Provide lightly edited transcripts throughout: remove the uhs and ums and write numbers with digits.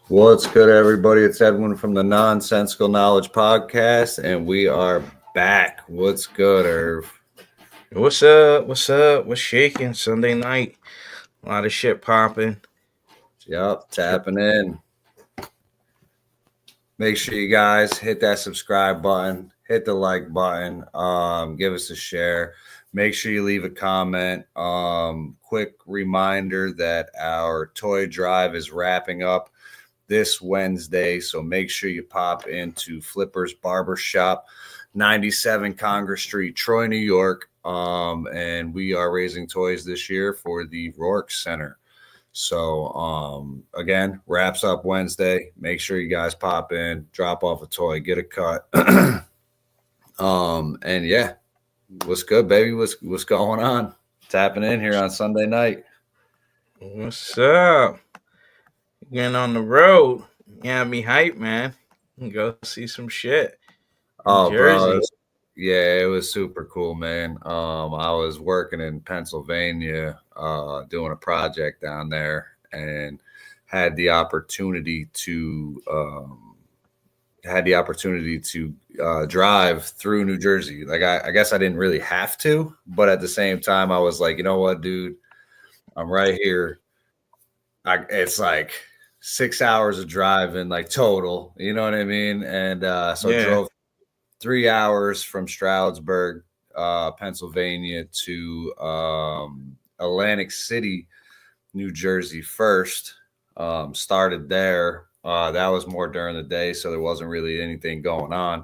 What's good, everybody? It's Edwin from the Nonsensical Knowledge Podcast, and we are back. What's good, Irv? What's up? What's up? What's shaking? Sunday night. A lot of shit popping. Yup, tapping in. Make sure you guys hit that subscribe button, hit the like button, give us a share. Make sure you leave a comment. Quick reminder that our toy drive is wrapping up this Wednesday, so make sure you pop into Flipper's Barbershop, 97 Congress Street, Troy, New York. And we are raising toys this year for the Rourke Center. So again, wraps up Wednesday. Make sure you guys pop in, drop off a toy, get a cut. And yeah, what's good, baby? What's going on? Tapping in here on Sunday night. What's up? Getting on the road. You have me hyped, man. Go see some shit. Oh, Jersey. bro. Yeah, it was super cool, man. I was working in Pennsylvania, doing a project down there, and had the opportunity to drive through New Jersey. Like, I guess I didn't really have to, but at the same time, I was like, you know what, dude, I'm right here. It's like 6 hours of driving, like total. You know what I mean? And so I drove 3 hours from Stroudsburg, Pennsylvania to Atlantic City, New Jersey first. Started there. That was more during the day, so there wasn't really anything going on.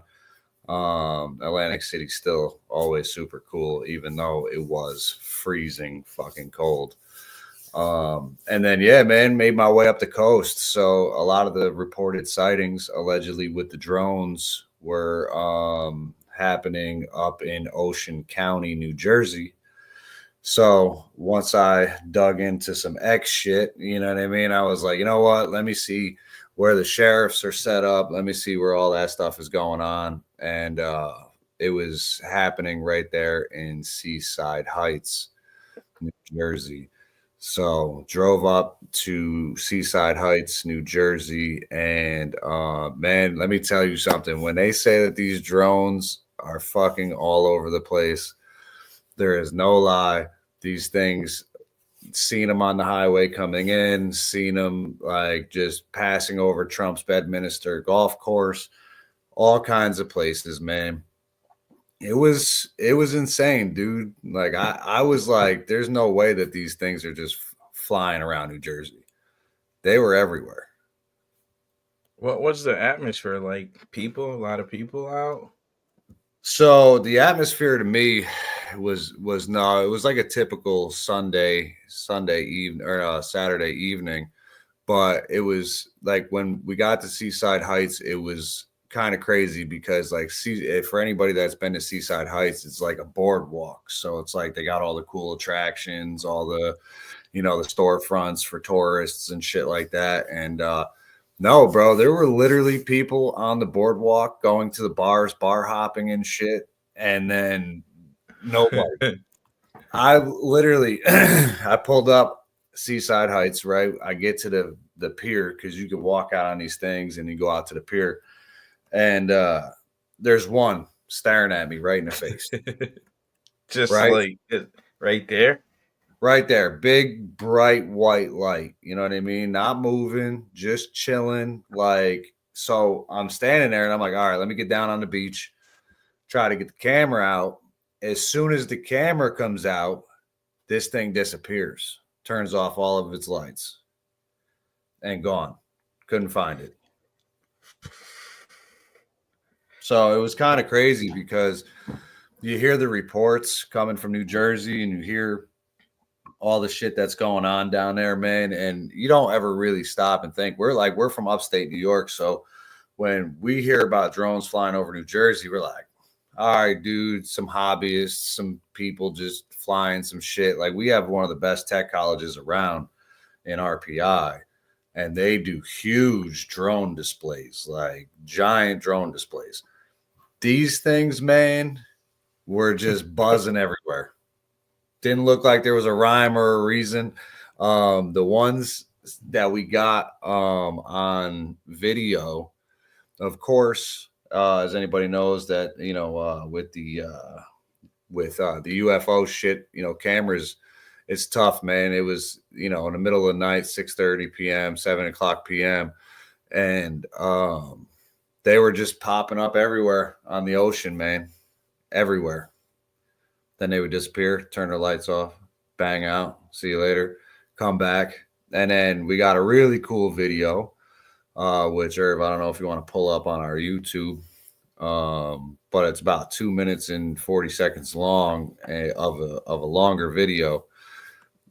Atlantic City still always super cool, even though it was freezing fucking cold. And then, yeah, man, made my way up the coast. So a lot of the reported sightings allegedly with the drones were happening up in Ocean County, New Jersey. So once I dug into some X shit, you know what I mean? I was like, you know what? Let me see where the sheriffs are set up. Let me see where all that stuff is going on. And it was happening right there in Seaside Heights, New Jersey. So drove up to Seaside Heights, New Jersey, and man, let me tell you something. When they say that these drones are fucking all over the place, there is no lie. These things, seen them on the highway coming in, seen them like just passing over Trump's Bedminster golf course, all kinds of places, man. It was insane, dude. Like I was like, there's no way that these things are just flying around New Jersey. They were everywhere. What was the atmosphere like? People, a lot of people out. So the atmosphere to me was no, it was like a typical Sunday evening or Saturday evening, but it was like when we got to Seaside Heights, it was kind of crazy because like for anybody that's been to Seaside Heights, it's like a boardwalk. So it's like they got all the cool attractions, all the the storefronts for tourists and shit like that. And no, bro, there were literally people on the boardwalk going to the bars, bar hopping and shit. And then nobody. I literally I pulled up Seaside Heights, right? I get to the pier because you can walk out on these things and you go out to the pier. And there's one staring at me right in the face. Just right? Like right there. Right there. Big, bright white light. You know what I mean? Not moving, just chilling. Like, so I'm standing there and I'm like, all right, let me get down on the beach, try to get the camera out. As soon as the camera comes out, this thing disappears, turns off all of its lights, and gone. Couldn't find it. So it was kind of crazy because you hear the reports coming from New Jersey and you hear all the shit that's going on down there, man. And you don't ever really stop and think. We're from upstate New York. So when we hear about drones flying over New Jersey, we're like, all right, dude, some hobbyists, some people just flying some shit. Like we have one of the best tech colleges around in RPI. And they do huge drone displays, like giant drone displays. These things, man, were just buzzing everywhere. Didn't look like there was a rhyme or a reason. The ones that we got on video. Of course, as anybody knows that with the UFO shit, cameras, it's tough, man. It was in the middle of the night, 6:30 p.m., 7 o'clock p.m., and they were just popping up everywhere on the ocean, man, everywhere. Then they would disappear, turn their lights off, bang out, see you later, come back. And then we got a really cool video, which Irv, I don't know if you want to pull up on our YouTube, but it's about 2 minutes and 40 seconds long, of a longer video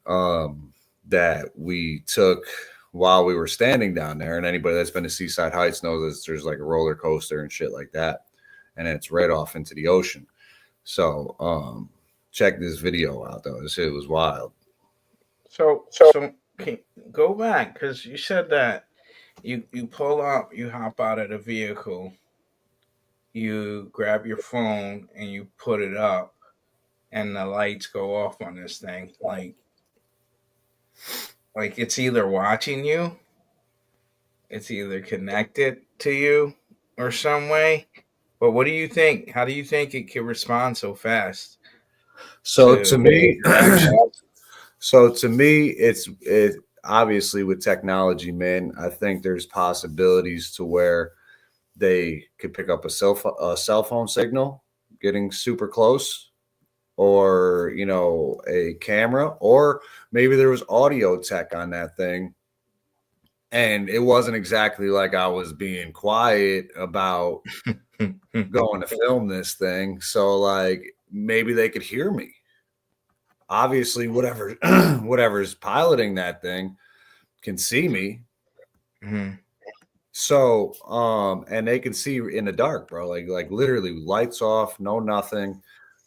that we took while we were standing down there. And anybody that's been to Seaside Heights knows that there's like a roller coaster and shit like that, and it's right off into the ocean. So check this video out, though. This shit was wild. So can go back, because you said that you pull up, you hop out of the vehicle, you grab your phone and you put it up, and the lights go off on this thing. Like it's either watching you, it's either connected to you or some way. But what do you think? How do you think it can respond so fast? So to me, it obviously with technology, man. I think there's possibilities to where they could pick up a cell phone signal getting super close, or a camera, or maybe there was audio tech on that thing, and it wasn't exactly like I was being quiet about going to film this thing. So like maybe they could hear me. Obviously, whatever's piloting that thing can see me. Mm-hmm. So and they can see in the dark, bro. Like literally lights off, no nothing.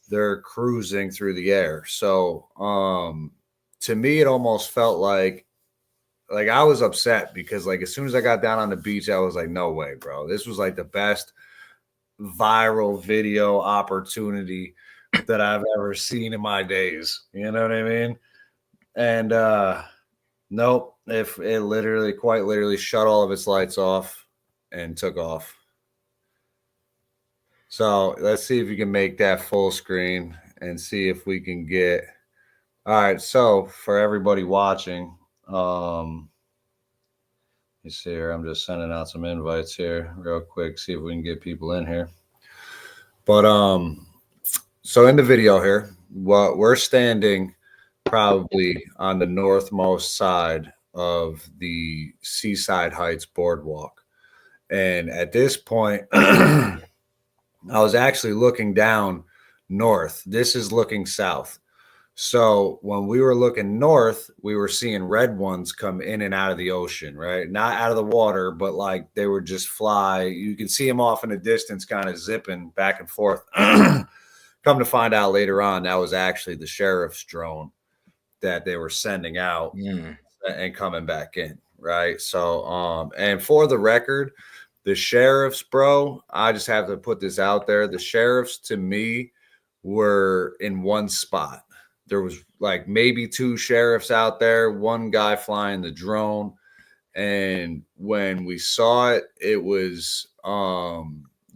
They're cruising through the air. So to me it almost felt like I was upset, because like as soon as I got down on the beach, I was like, no way, bro. This was like the best viral video opportunity that I've ever seen in my days. You know what I mean? And nope, if it quite literally shut all of its lights off and took off. So let's see if you can make that full screen and see if we can get. All right, so for everybody watching, you see here, I'm just sending out some invites here real quick, see if we can get people in here. But so in the video here, we're standing probably on the northmost side of the Seaside Heights boardwalk. And at this point, I was actually looking down north. This is looking south. So when we were looking north, we were seeing red ones come in and out of the ocean, right? Not out of the water, but like they would just fly. You can see them off in the distance, kind of zipping back and forth. Come to find out later on, that was actually the sheriff's drone that they were sending out and coming back in, right? So, and for the record, the sheriffs, bro, I just have to put this out there. The sheriffs, to me, were in one spot. There was like maybe two sheriffs out there, one guy flying the drone. And when we saw it, it was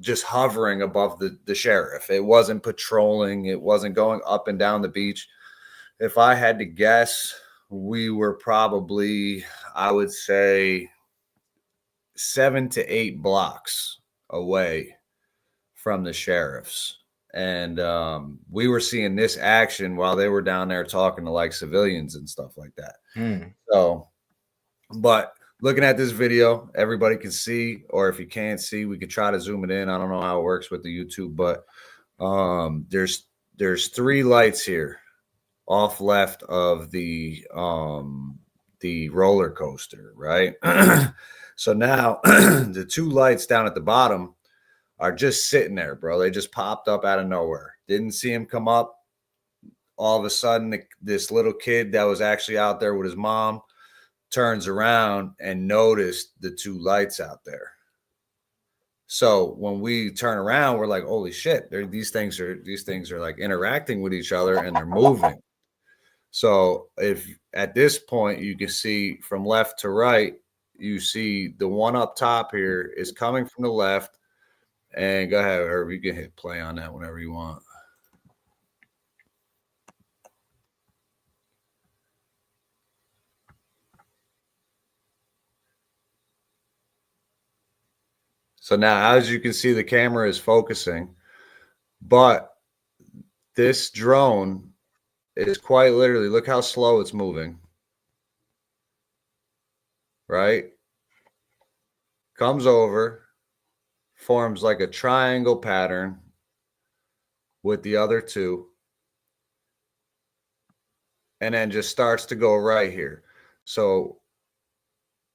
just hovering above the sheriff. It wasn't patrolling. It wasn't going up and down the beach. If I had to guess, we were probably, I would say, 7 to 8 blocks away from the sheriffs. And we were seeing this action while they were down there talking to like civilians and stuff like that. So, but looking at this video, everybody can see, or if you can't see, we could try to zoom it in. I don't know how it works with the YouTube, but there's 3 lights here off left of the roller coaster, right? So now the 2 lights down at the bottom are just sitting there, bro. They just popped up out of nowhere. Didn't see him come up. All of a sudden, this little kid that was actually out there with his mom turns around and noticed the 2 lights out there. So when we turn around, we're like, holy shit, these things are like interacting with each other and they're moving. So if at this point you can see from left to right, you see the one up top here is coming from the left. And go ahead, Herb, you can hit play on that whenever you want. So now, as you can see, the camera is focusing, but this drone is quite literally, look how slow it's moving, right? Comes over, forms like a triangle pattern with the other two, and then just starts to go right here. So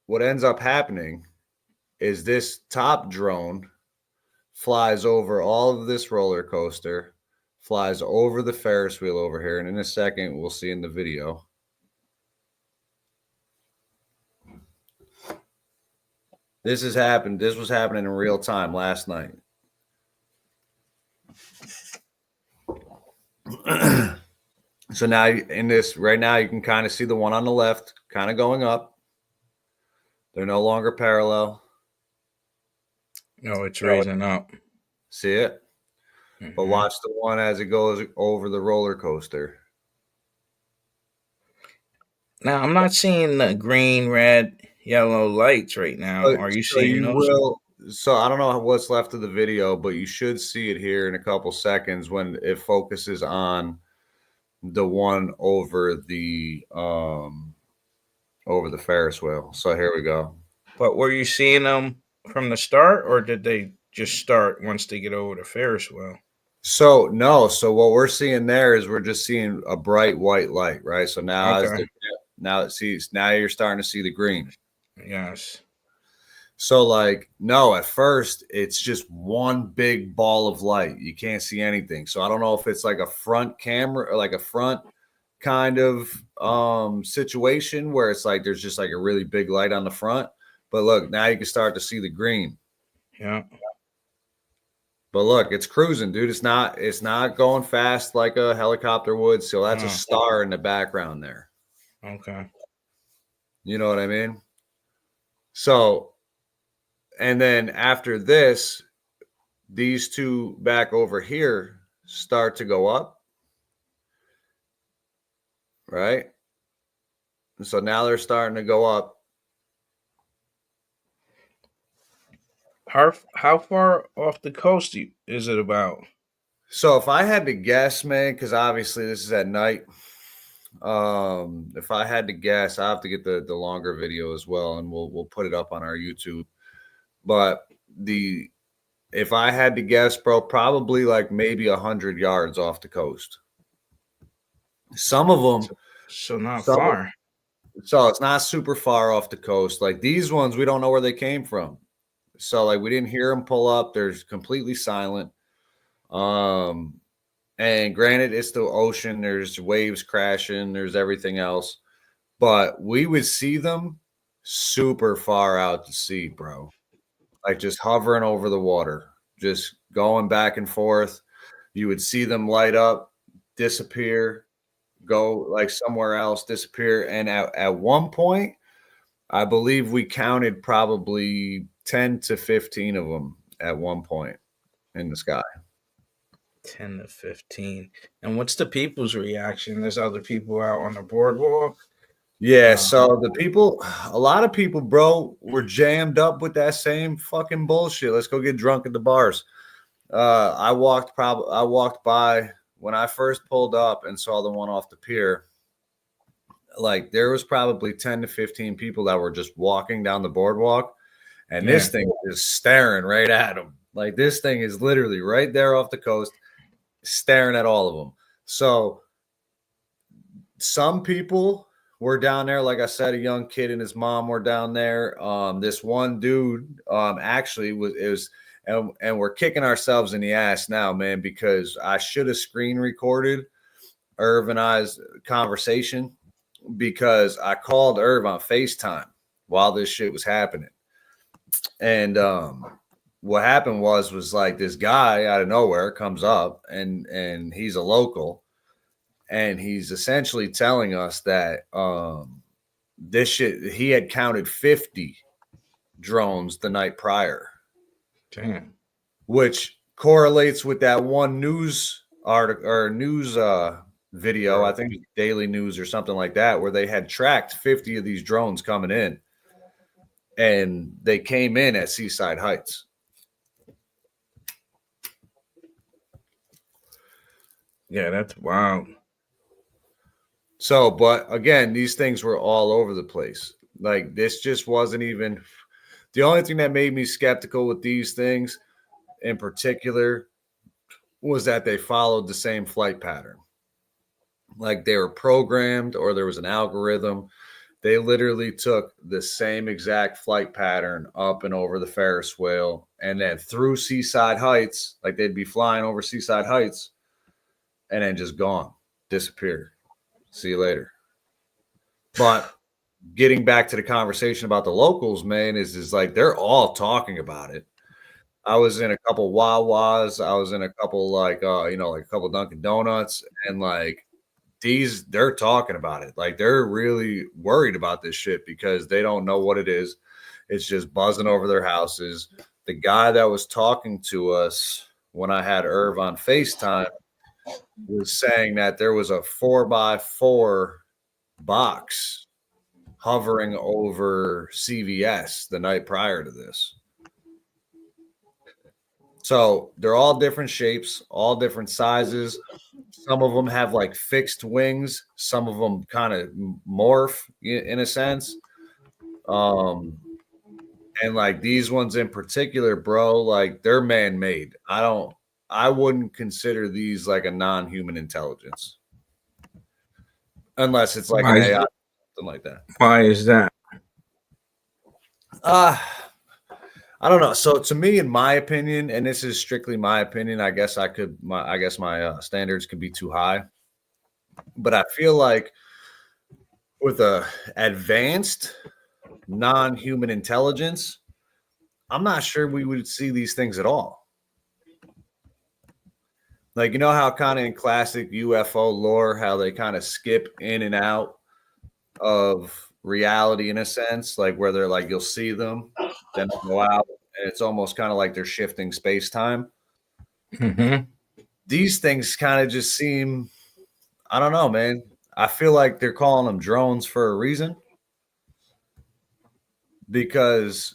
what ends up happening is this top drone flies over all of this roller coaster, flies over the Ferris wheel over here, and in a second we'll see in the video. This has happened. This was happening in real time last night. So now in this right now, you can kind of see the one on the left kind of going up. They're no longer parallel. No, it's raising up. See it? Mm-hmm. But watch the one as it goes over the roller coaster. Now, I'm not seeing the green, red, yellow lights right now. Are you seeing those? So I don't know what's left of the video, but you should see it here in a couple seconds when it focuses on the one over the Ferris wheel. So here we go. But were you seeing them from the start, or did they just start once they get over the Ferris wheel? So no. So what we're seeing there is we're just seeing a bright white light, right? So now now you're starting to see the green. Yes. So like, no, at first it's just one big ball of light. You can't see anything. So I don't know if it's like a front camera or like a front kind of situation where it's like there's just like a really big light on the front. But look, now you can start to see the green. Yeah. But look, it's cruising, dude. It's not going fast like a helicopter would. So that's a star in the background there. Okay. You know what I mean? So, and then after this, these two back over here start to go up, right? And so now they're starting to go up. How far off the coast is it about? So if I had to guess, man, because obviously this is at night. If I had to guess, I have to get the longer video as well, and we'll put it up on our YouTube. But if I had to guess, bro, probably like maybe 100 yards off the coast. Some of them, so not far. So it's not super far off the coast. Like these ones, we don't know where they came from. So like we didn't hear them pull up. They're completely silent. And granted, it's the ocean. There's waves crashing. There's everything else. But we would see them super far out to sea, bro. Like just hovering over the water, just going back and forth. You would see them light up, disappear, go like somewhere else, disappear. And at one point, I believe we counted probably 10 to 15 of them at one point in the sky. 10 to 15. And what's the people's reaction? There's other people out on the boardwalk. Yeah, so a lot of people, bro, were jammed up with that same fucking bullshit. Let's go get drunk at the bars. I walked by when I first pulled up and saw the one off the pier. Like there was probably 10 to 15 people that were just walking down the boardwalk, and this thing is staring right at them. Like this thing is literally right there off the coast, staring at all of them. So some people were down there. Like I said, a young kid and his mom were down there. This one dude actually was and we're kicking ourselves in the ass now, man, because I should have screen recorded Irv and I's conversation, because I called Irv on FaceTime while this shit was happening. And what happened was like this guy out of nowhere comes up and he's a local, and he's essentially telling us that this shit, he had counted 50 drones the night prior. Damn. Which correlates with that one news article or news video, I think Daily News or something like that, where they had tracked 50 of these drones coming in, and they came in at Seaside Heights. Yeah, that's wild. So, but again, these things were all over the place. Like, this just wasn't even the only thing that made me skeptical with these things in particular was that they followed the same flight pattern. Like, they were programmed or there was an algorithm. They literally took the same exact flight pattern up and over the Ferris wheel and then through Seaside Heights, like they'd be flying over Seaside Heights and then just gone, disappear. See you later. But getting back to the conversation about the locals, man, is like they're all talking about it. I was in a couple Wawas. I was in a couple like like a couple Dunkin' Donuts, and like they're talking about it. Like they're really worried about this shit because they don't know what it is. It's just buzzing over their houses. The guy that was talking to us when I had Irv on FaceTime was saying that there was a 4x4 box hovering over CVS the night prior to this. So they're all different shapes, all different sizes. Some of them have like fixed wings. Some of them kind of morph in a sense. And like these ones in particular, bro, like they're man-made. I wouldn't consider these like a non-human intelligence. Unless it's like an AI, something like that. Why is that? I don't know. So to me, in my opinion, and this is strictly my opinion, I guess my standards could be too high. But I feel like with a advanced non-human intelligence, I'm not sure we would see these things at all. Like, you know how kind of in classic UFO lore, how they kind of skip in and out of reality in a sense, like where they're like, you'll see them, then they'll go out, and it's almost kind of like they're shifting space-time. Mm-hmm. These things kind of just seem, I don't know, man. I feel like they're calling them drones for a reason because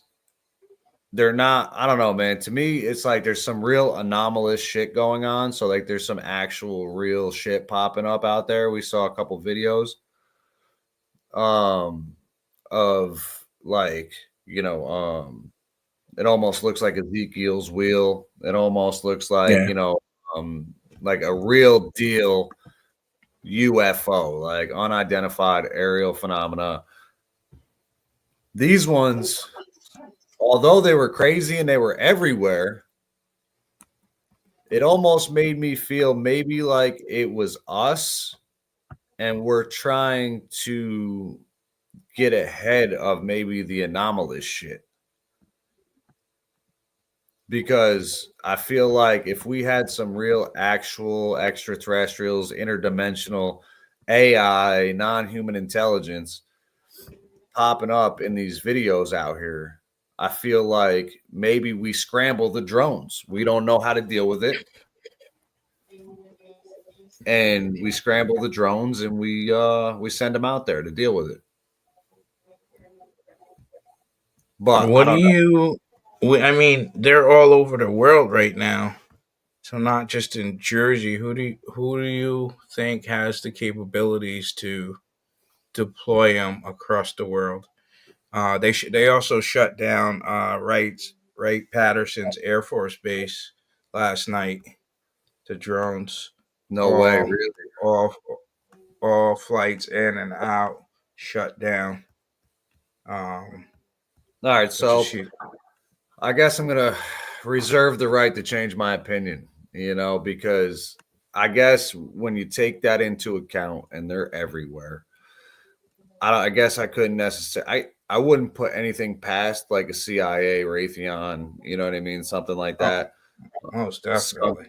they're not, I don't know, man. To me, it's like there's some real anomalous shit going on. So like there's some actual real shit popping up out there. We saw a couple videos of like, it almost looks like Ezekiel's wheel. It almost looks like, like a real deal UFO, like unidentified aerial phenomena. These ones, although they were crazy and they were everywhere, it almost made me feel maybe like it was us and we're trying to get ahead of maybe the anomalous shit. Because I feel like if we had some real actual extraterrestrials, interdimensional AI, non-human intelligence popping up in these videos out here, I feel like maybe we scramble the drones. We don't know how to deal with it. And we scramble the drones and we send them out there to deal with it. But I mean, they're all over the world right now. So not just in Jersey. Who do you think has the capabilities to deploy them across the world? They also shut down Wright-Patterson's Air Force Base last night. The drones. No way, really. All flights in and out shut down. All right, so I guess I'm gonna reserve the right to change my opinion, because I guess when you take that into account and they're everywhere, I guess I couldn't necessarily. I wouldn't put anything past like a CIA Raytheon, you know what I mean, something like that. Most definitely.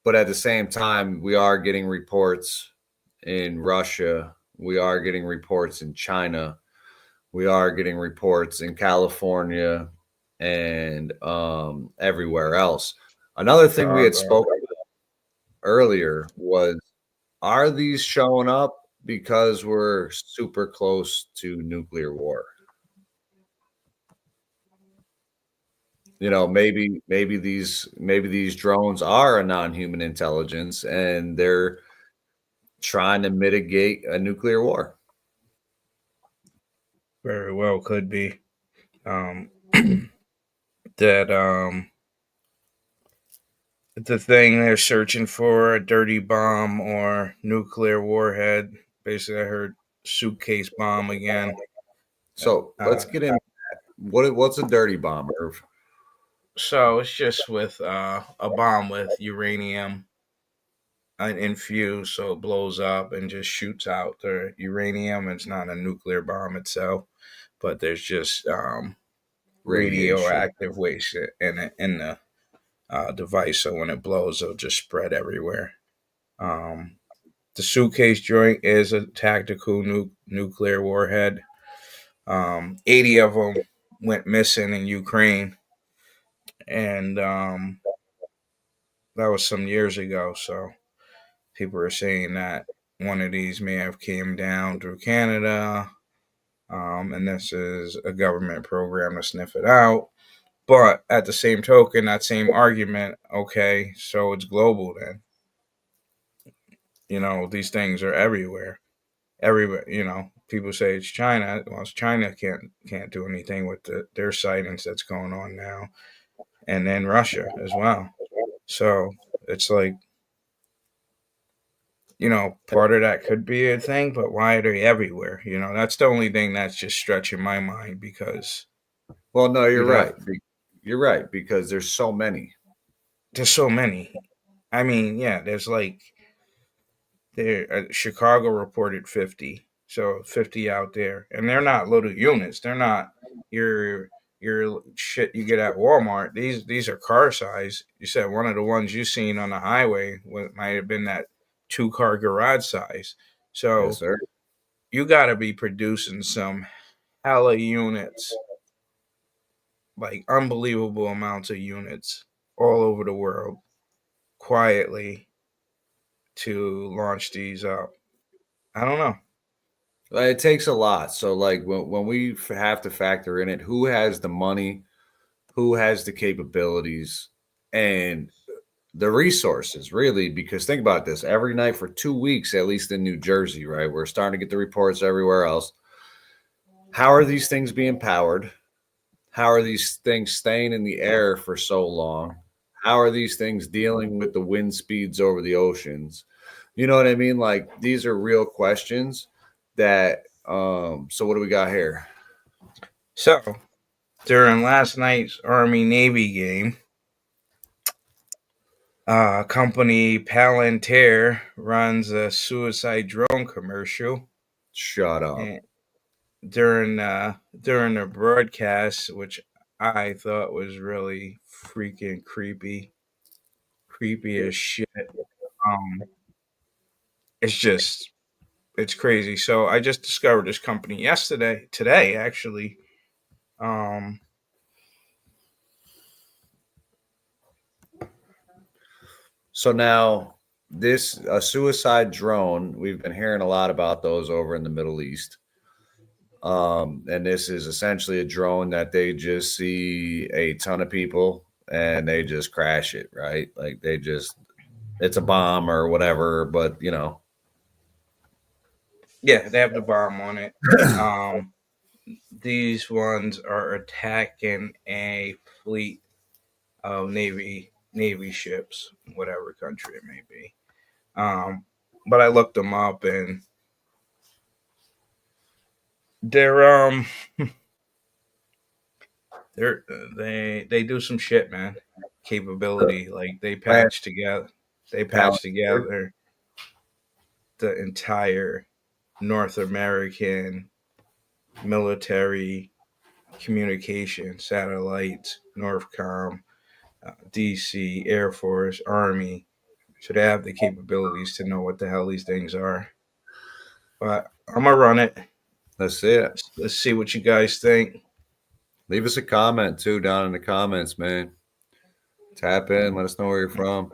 But at the same time, we are getting reports in Russia. We are getting reports in China. We are getting reports in California and everywhere else. Another thing we had Chicago. spoken about earlier was, are these showing up because we're super close to nuclear war? You know, maybe these drones are a non-human intelligence and they're trying to mitigate a nuclear war. Very well could be. Um, that the thing they're searching for, a dirty bomb or nuclear warhead. Basically, I heard suitcase bomb again. So let's get in. What's a dirty bomb, Irv? So it's just with a bomb with uranium infused, so it blows up and just shoots out the uranium. It's not a nuclear bomb itself, but there's just Radiation. radioactive waste in the device. So when it blows, it'll just spread everywhere. Um, the suitcase joint is a tactical nuclear warhead. 80 of them went missing in Ukraine, and that was some years ago. So people are saying that one of these may have came down through Canada, and this is a government program to sniff it out. But at the same token, that same argument, okay, so it's global then. You know, these things are everywhere. Everywhere, you know, people say it's China. Well, China can't do anything with their sightings that's going on now, and then Russia as well. So it's like, you know, part of that could be a thing, but why are they everywhere? You know, that's the only thing that's just stretching my mind because Well, no, you're you'd have right. You're right because there's so many. there's so many. I mean, yeah, there's like there Chicago reported 50, so 50 out there, and they're not little units. They're not your shit you get at Walmart. These are car size. You said one of the ones you seen on the highway might have been that 2-car garage size. Yes, So sir. you got to be producing some hella units, like unbelievable amounts of units all over the world quietly to launch these up. I don't know. It takes a lot. So, like when we have to factor in it, who has the money, who has the capabilities, and the resources, really? Because think about this: every night for 2 weeks, at least in New Jersey, right? We're starting to get the reports everywhere else. How are these things being powered? How are these things staying in the air for so long? How are these things dealing with the wind speeds over the oceans? You know what I mean? Like these are real questions that so what do we got here? So during last night's Army Navy game, company Palantir runs a suicide drone commercial, Shut up. and during the broadcast, which I thought was really freaking creepy as shit. Um, it's just it's crazy. So I just discovered this company today actually. Um, So now this a suicide drone, we've been hearing a lot about those over in the Middle East. And this is essentially a drone that they just see a ton of people and they just crash it, right? Like they just it's a bomb or whatever, but you know. yeah, they have the bomb on it. Um, these ones are attacking a fleet of navy ships, whatever country it may be. Um, but I looked them up, and they're they do some shit, man. Capability, like Plan- they Palantir. patch together the entire North American military communication satellites, Northcom, DC, Air Force, Army, so they have the capabilities to know what the hell these things are. But I'm gonna run it. That's it. Let's see what you guys think. Leave us a comment too down in the comments, man. Tap in. Let us know where you're from.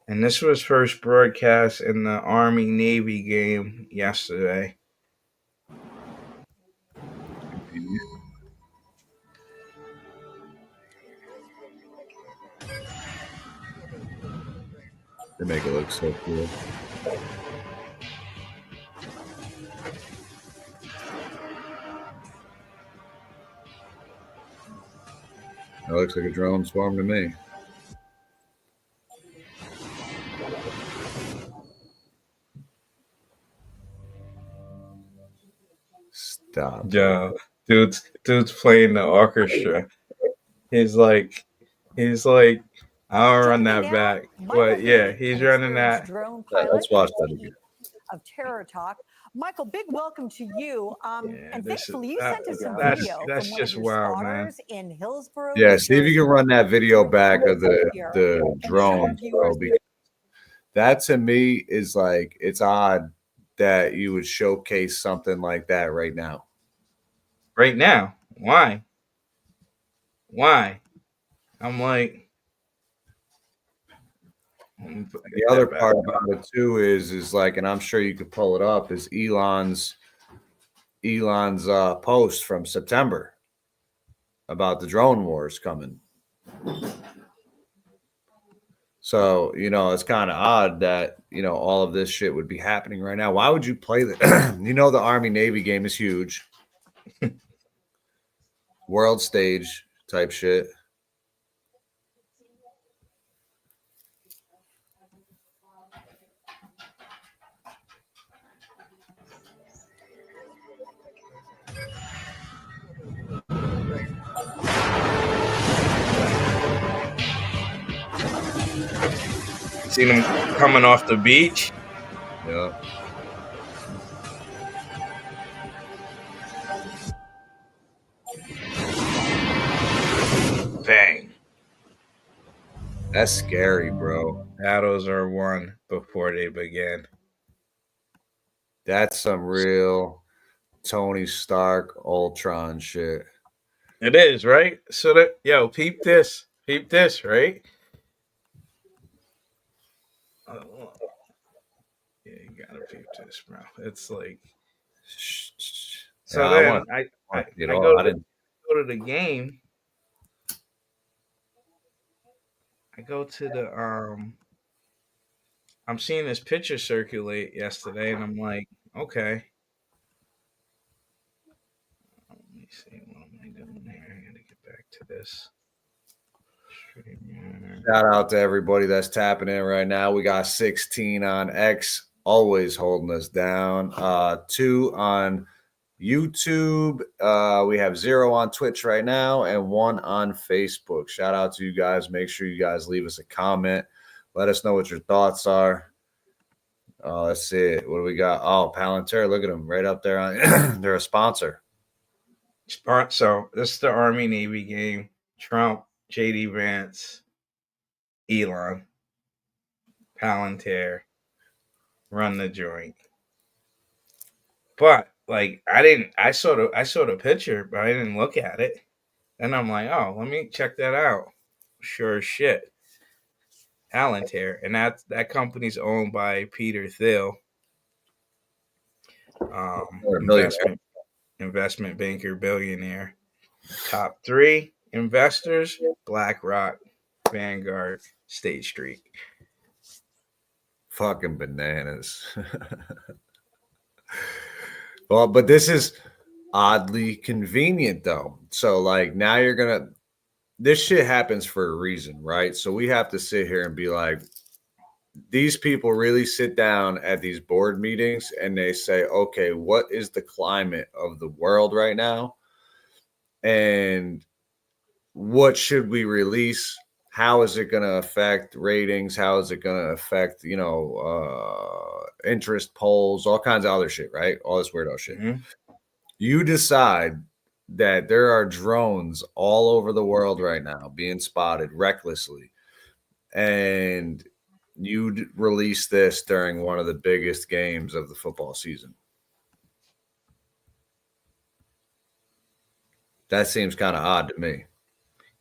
And this was first broadcast in the Army-Navy game yesterday. They make it look so cool. That looks like a drone swarm to me. Stop. Yeah, dude's playing the orchestra. He's like, I'll run that back. But yeah, he's running that. Let's watch that again. Of Terror Talk. Michael, big welcome to you. And thankfully, you sent us some that's video that's from just one of your wow, man. in Hillsborough. Yeah, see if you can run that video back of the drone, bro. Because that to me is like, it's odd that you would showcase something like that right now. Right now? Why? I'm like, the other part about it too is like, and I'm sure you could pull it up, is Elon's post from September about the drone wars coming. So, it's kind of odd that, all of this shit would be happening right now. Why would you play that? The Army-Navy game is huge. World stage type shit. Seen him coming off the beach. Yeah. Bang. That's scary, bro. Battles are won before they begin. That's some real Tony Stark Ultron shit. It is, right? So peep this, right? Yeah, you gotta peep this, bro. It's like, so yeah, then I go to the game. I go to the I'm seeing this picture circulate yesterday, and I'm like, okay. Let me see, what am I doing here? I gotta get back to this. Shout out to everybody that's tapping in right now. We got 16 on X, always holding us down. 2 on YouTube. We have 0 on Twitch right now and 1 on Facebook. Shout out to you guys. Make sure you guys leave us a comment. Let us know what your thoughts are. Let's see. What do we got? Oh, Palantir. Look at them right up there. They're a sponsor. So this is the Army-Navy game. Trump, J.D. Vance, Elon, Palantir, run the joint. But I saw the picture, but I didn't look at it. And I'm like, oh, let me check that out. Sure as shit. Palantir, and that company's owned by Peter Thiel, investment banker, billionaire. Top 3 investors: BlackRock, Vanguard, State Street. Fucking bananas. Well, but this is oddly convenient though. So like now this shit happens for a reason, right? So we have to sit here and be like, these people really sit down at these board meetings and they say, okay, what is the climate of the world right now? And what should we release? How is it going to affect ratings? How is it going to affect, interest polls, all kinds of other shit, right? All this weirdo shit. Mm-hmm. You decide that there are drones all over the world right now being spotted recklessly. And you'd release this during one of the biggest games of the football season. That seems kind of odd to me.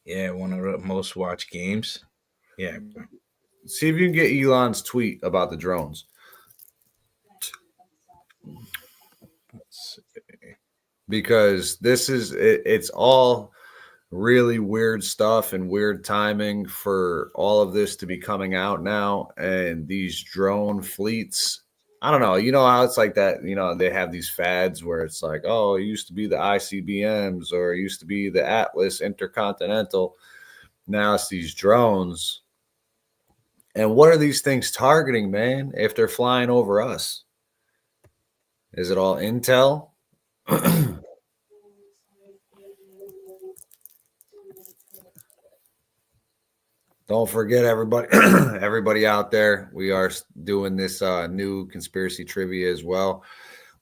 Yeah, one of the most watched games. Yeah. See if you can get Elon's tweet about the drones. Let's see. Because it's all really weird stuff and weird timing for all of this to be coming out now. And these drone fleets, I don't know, you know how it's like that, you know, they have these fads where it's like, oh, it used to be the ICBMs or it used to be the Atlas Intercontinental. Now it's these drones. And what are these things targeting, man, if they're flying over us? Is it all intel? Don't forget, everybody out there, we are doing this new conspiracy trivia as well.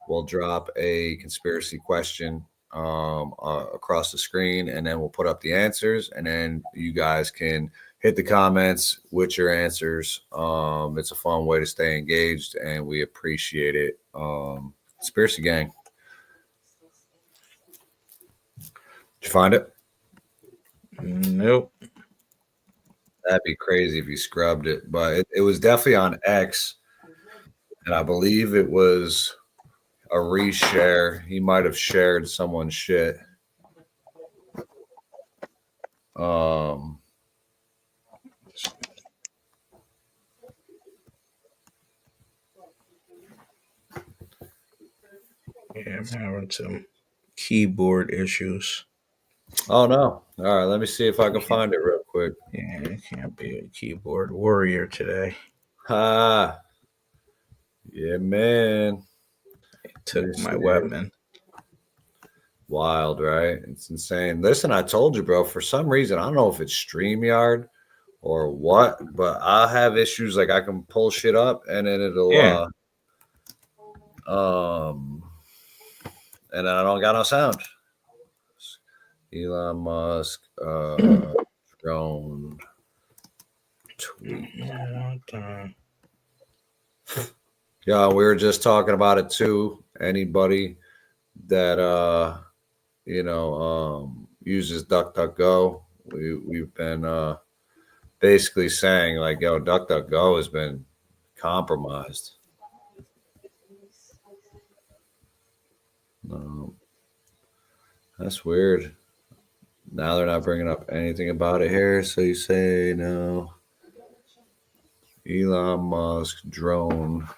We'll drop a conspiracy question across the screen, and then we'll put up the answers, and then you guys can hit the comments with your answers. It's a fun way to stay engaged, and we appreciate it. Conspiracy gang. Did you find it? Nope. That'd be crazy if you scrubbed it, but it was definitely on X, and I believe it was a reshare. He might have shared someone's shit. Yeah, I'm having some keyboard issues. Oh no! All right, let me see if I can find it real quick. Yeah, I can't be a keyboard warrior today. Ha! Yeah, man. It took my weapon. Wild, right? It's insane. Listen, I told you, bro. For some reason, I don't know if it's StreamYard or what, but I'll have issues. Like I can pull shit up, and then it'll, and then I don't got no sound. Elon Musk drone tweet. Yeah, we were just talking about it too. Anybody that uses DuckDuckGo, we've been basically saying like, yo, DuckDuckGo has been compromised. That's weird. Now they're not bringing up anything about it here, so you say no. Elon Musk drone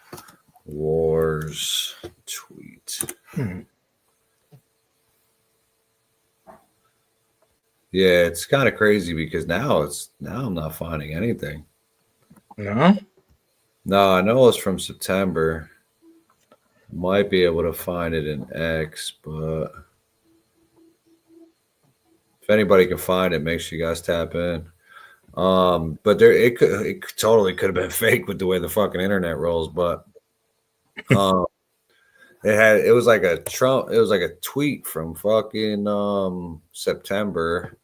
wars tweet. Yeah, it's kind of crazy because now I'm not finding anything. No, I know it's from September. Might be able to find it in X, but if anybody can find it, make sure you guys tap in. But it totally could have been fake with the way the fucking internet rolls. But it was like a tweet from fucking September.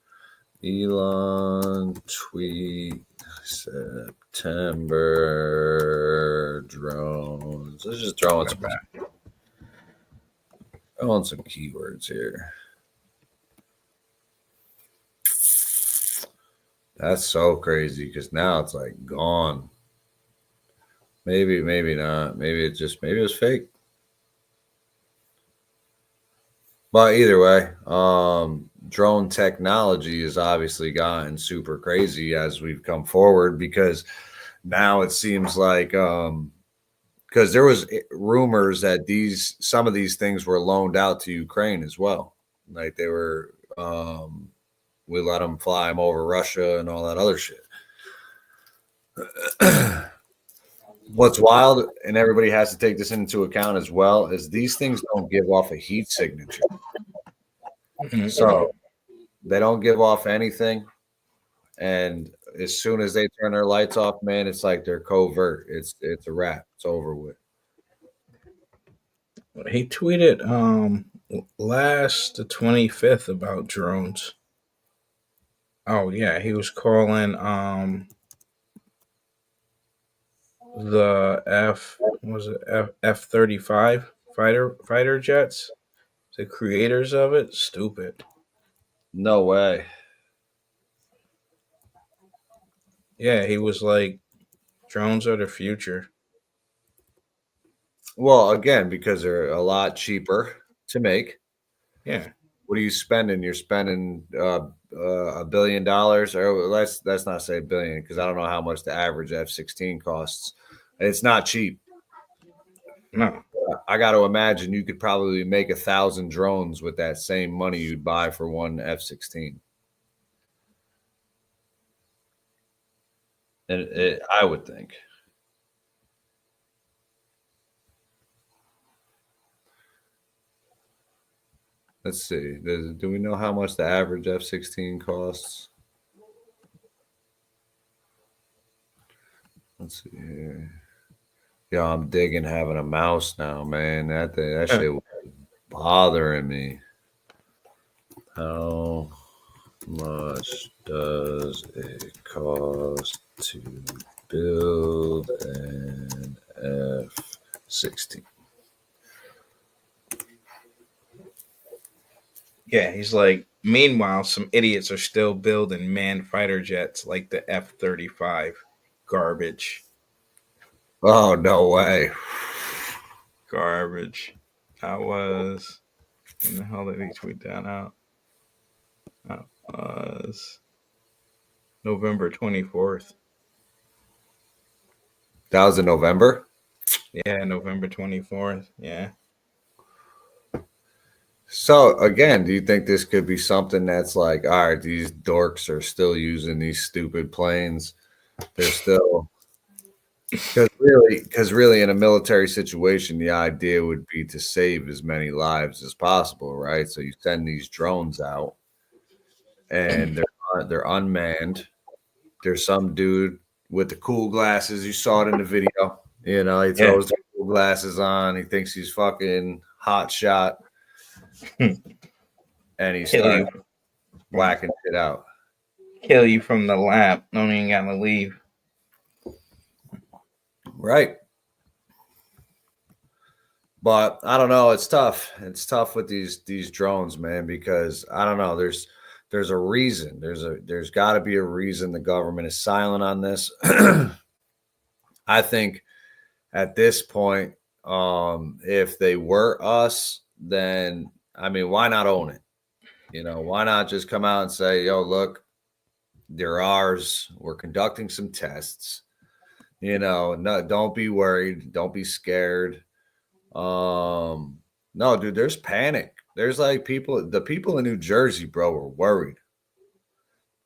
Elon tweet September drones. Let's just throw in some keywords here. That's so crazy because now it's like gone. Maybe not. Maybe it was fake. But either way, drone technology has obviously gotten super crazy as we've come forward because now it seems like because there was rumors that some of these things were loaned out to Ukraine as well. Like they were we let them fly them over Russia and all that other shit. What's wild, and everybody has to take this into account as well, is these things don't give off a heat signature. So they don't give off anything. And as soon as they turn their lights off, man, it's like they're covert. It's a wrap. It's over with. He tweeted the 25th about drones. Oh yeah, he was calling the F-35 fighter jets. The creators of it, stupid. No way. Yeah, he was like, drones are the future. Well, again, because they're a lot cheaper to make. Yeah. What are you spending? You're spending $1 billion, or let's not say $1 billion, because I don't know how much the average F-16 costs. It's not cheap. No. I got to imagine you could probably make 1,000 drones with that same money you'd buy for one F-16. And I would think. Let's see. Do we know how much the average F-16 costs? Let's see here. Yeah, I'm digging having a mouse now, man. That shit was bothering me. How much does it cost to build an F-16? Yeah, he's like, meanwhile, some idiots are still building manned fighter jets like the F-35. Garbage. Oh, no way. Garbage. That was... When the hell did he tweet that out? That was November 24th. That was in November? Yeah, November 24th. Yeah. So, again, do you think this could be something that's like, all right, these dorks are still using these stupid planes? They're still... Because really, in a military situation, the idea would be to save as many lives as possible, right? So you send these drones out, and they're unmanned. There's some dude with the cool glasses. You saw it in the video. You know, he throws the cool glasses on. He thinks he's fucking hot shot, and he starts whacking shit out. Kill you from the lab. Don't even gotta leave. Right. But I don't know. It's tough. It's tough with these drones, man, because I don't know. There's a reason. There's got to be a reason the government is silent on this. I think at this point, if they were us, then I mean, why not own it? You know, why not just come out and say, "Yo, look, they're ours. We're conducting some tests." You know, no, don't be worried. Don't be scared. No, dude, there's panic. There's like the people in New Jersey, bro, were worried.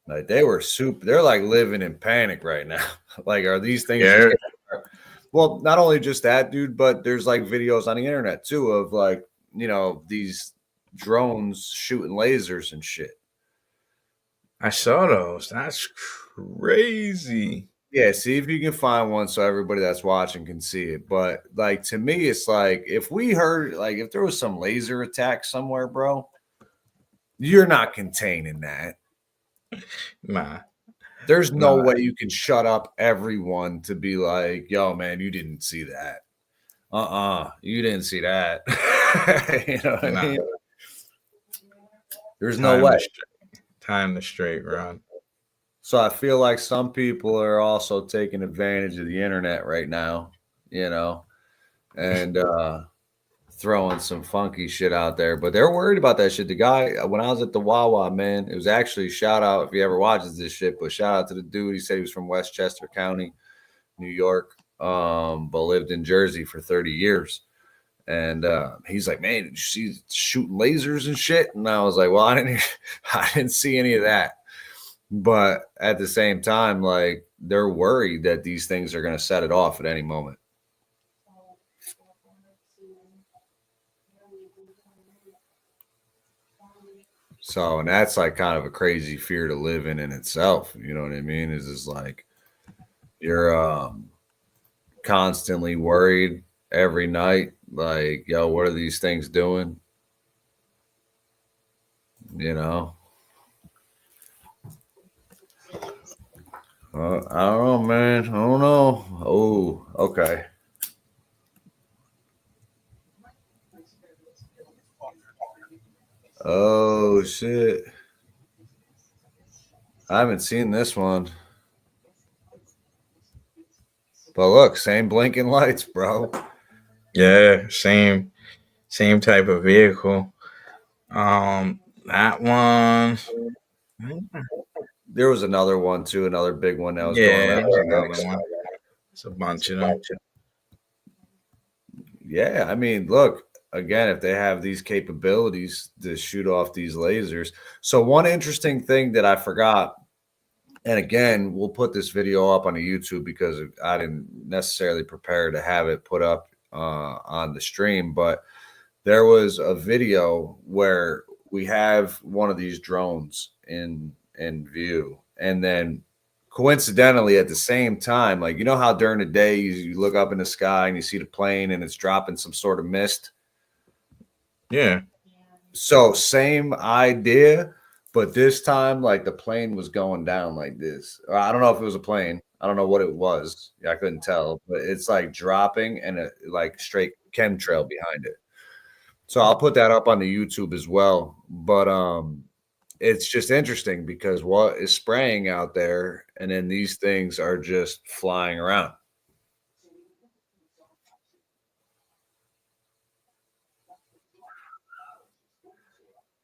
Like they were they're like living in panic right now. Like, are these things? Yeah. Well, not only just that, dude, but there's like videos on the internet too of like, you know, these drones shooting lasers and shit. I saw those. That's crazy. Yeah, see if you can find one so everybody that's watching can see it. But like to me, it's like if we heard like if there was some laser attack somewhere, bro, you're not containing that. Nah. There's no way you can shut up everyone to be like, yo, man, you didn't see that. You didn't see that. You know what I mean? There's no way. Time to straight run. So I feel like some people are also taking advantage of the internet right now, you know, and throwing some funky shit out there. But they're worried about that shit. The guy, when I was at the Wawa, man, it was actually shout out if he ever watches this shit, but shout out to the dude. He said he was from Westchester County, New York, but lived in Jersey for 30 years. And he's like, man, did you see shooting lasers and shit? And I was like, well, I didn't see any of that. But at the same time, like they're worried that these things are going to set it off at any moment. So, and that's like kind of a crazy fear to live in itself. You know what I mean? Is just like you're constantly worried every night. Like, yo, what are these things doing? You know? I don't know, man. I don't know. Oh, okay. Oh, shit. I haven't seen this one. But look, same blinking lights, bro. Yeah, same type of vehicle. That one. There was another one too, another big one that was going Yeah, around. there's another one. It's a bunch of them. Yeah, I mean, look, again, if they have these capabilities to shoot off these lasers. So one interesting thing that I forgot, and again, we'll put this video up on the YouTube because I didn't necessarily prepare to have it put up on the stream, but there was a video where we have one of these drones in view, and then coincidentally at the same time, like, you know how during the day you look up in the sky and you see the plane and it's dropping some sort of mist. Yeah. So same idea, but this time like the plane was going down like this. I don't know if it was a plane. I don't know what it was. I couldn't tell, but it's like dropping and a like straight chemtrail behind it. So I'll put that up on the YouTube as well. But it's just interesting because what is spraying out there, and then these things are just flying around.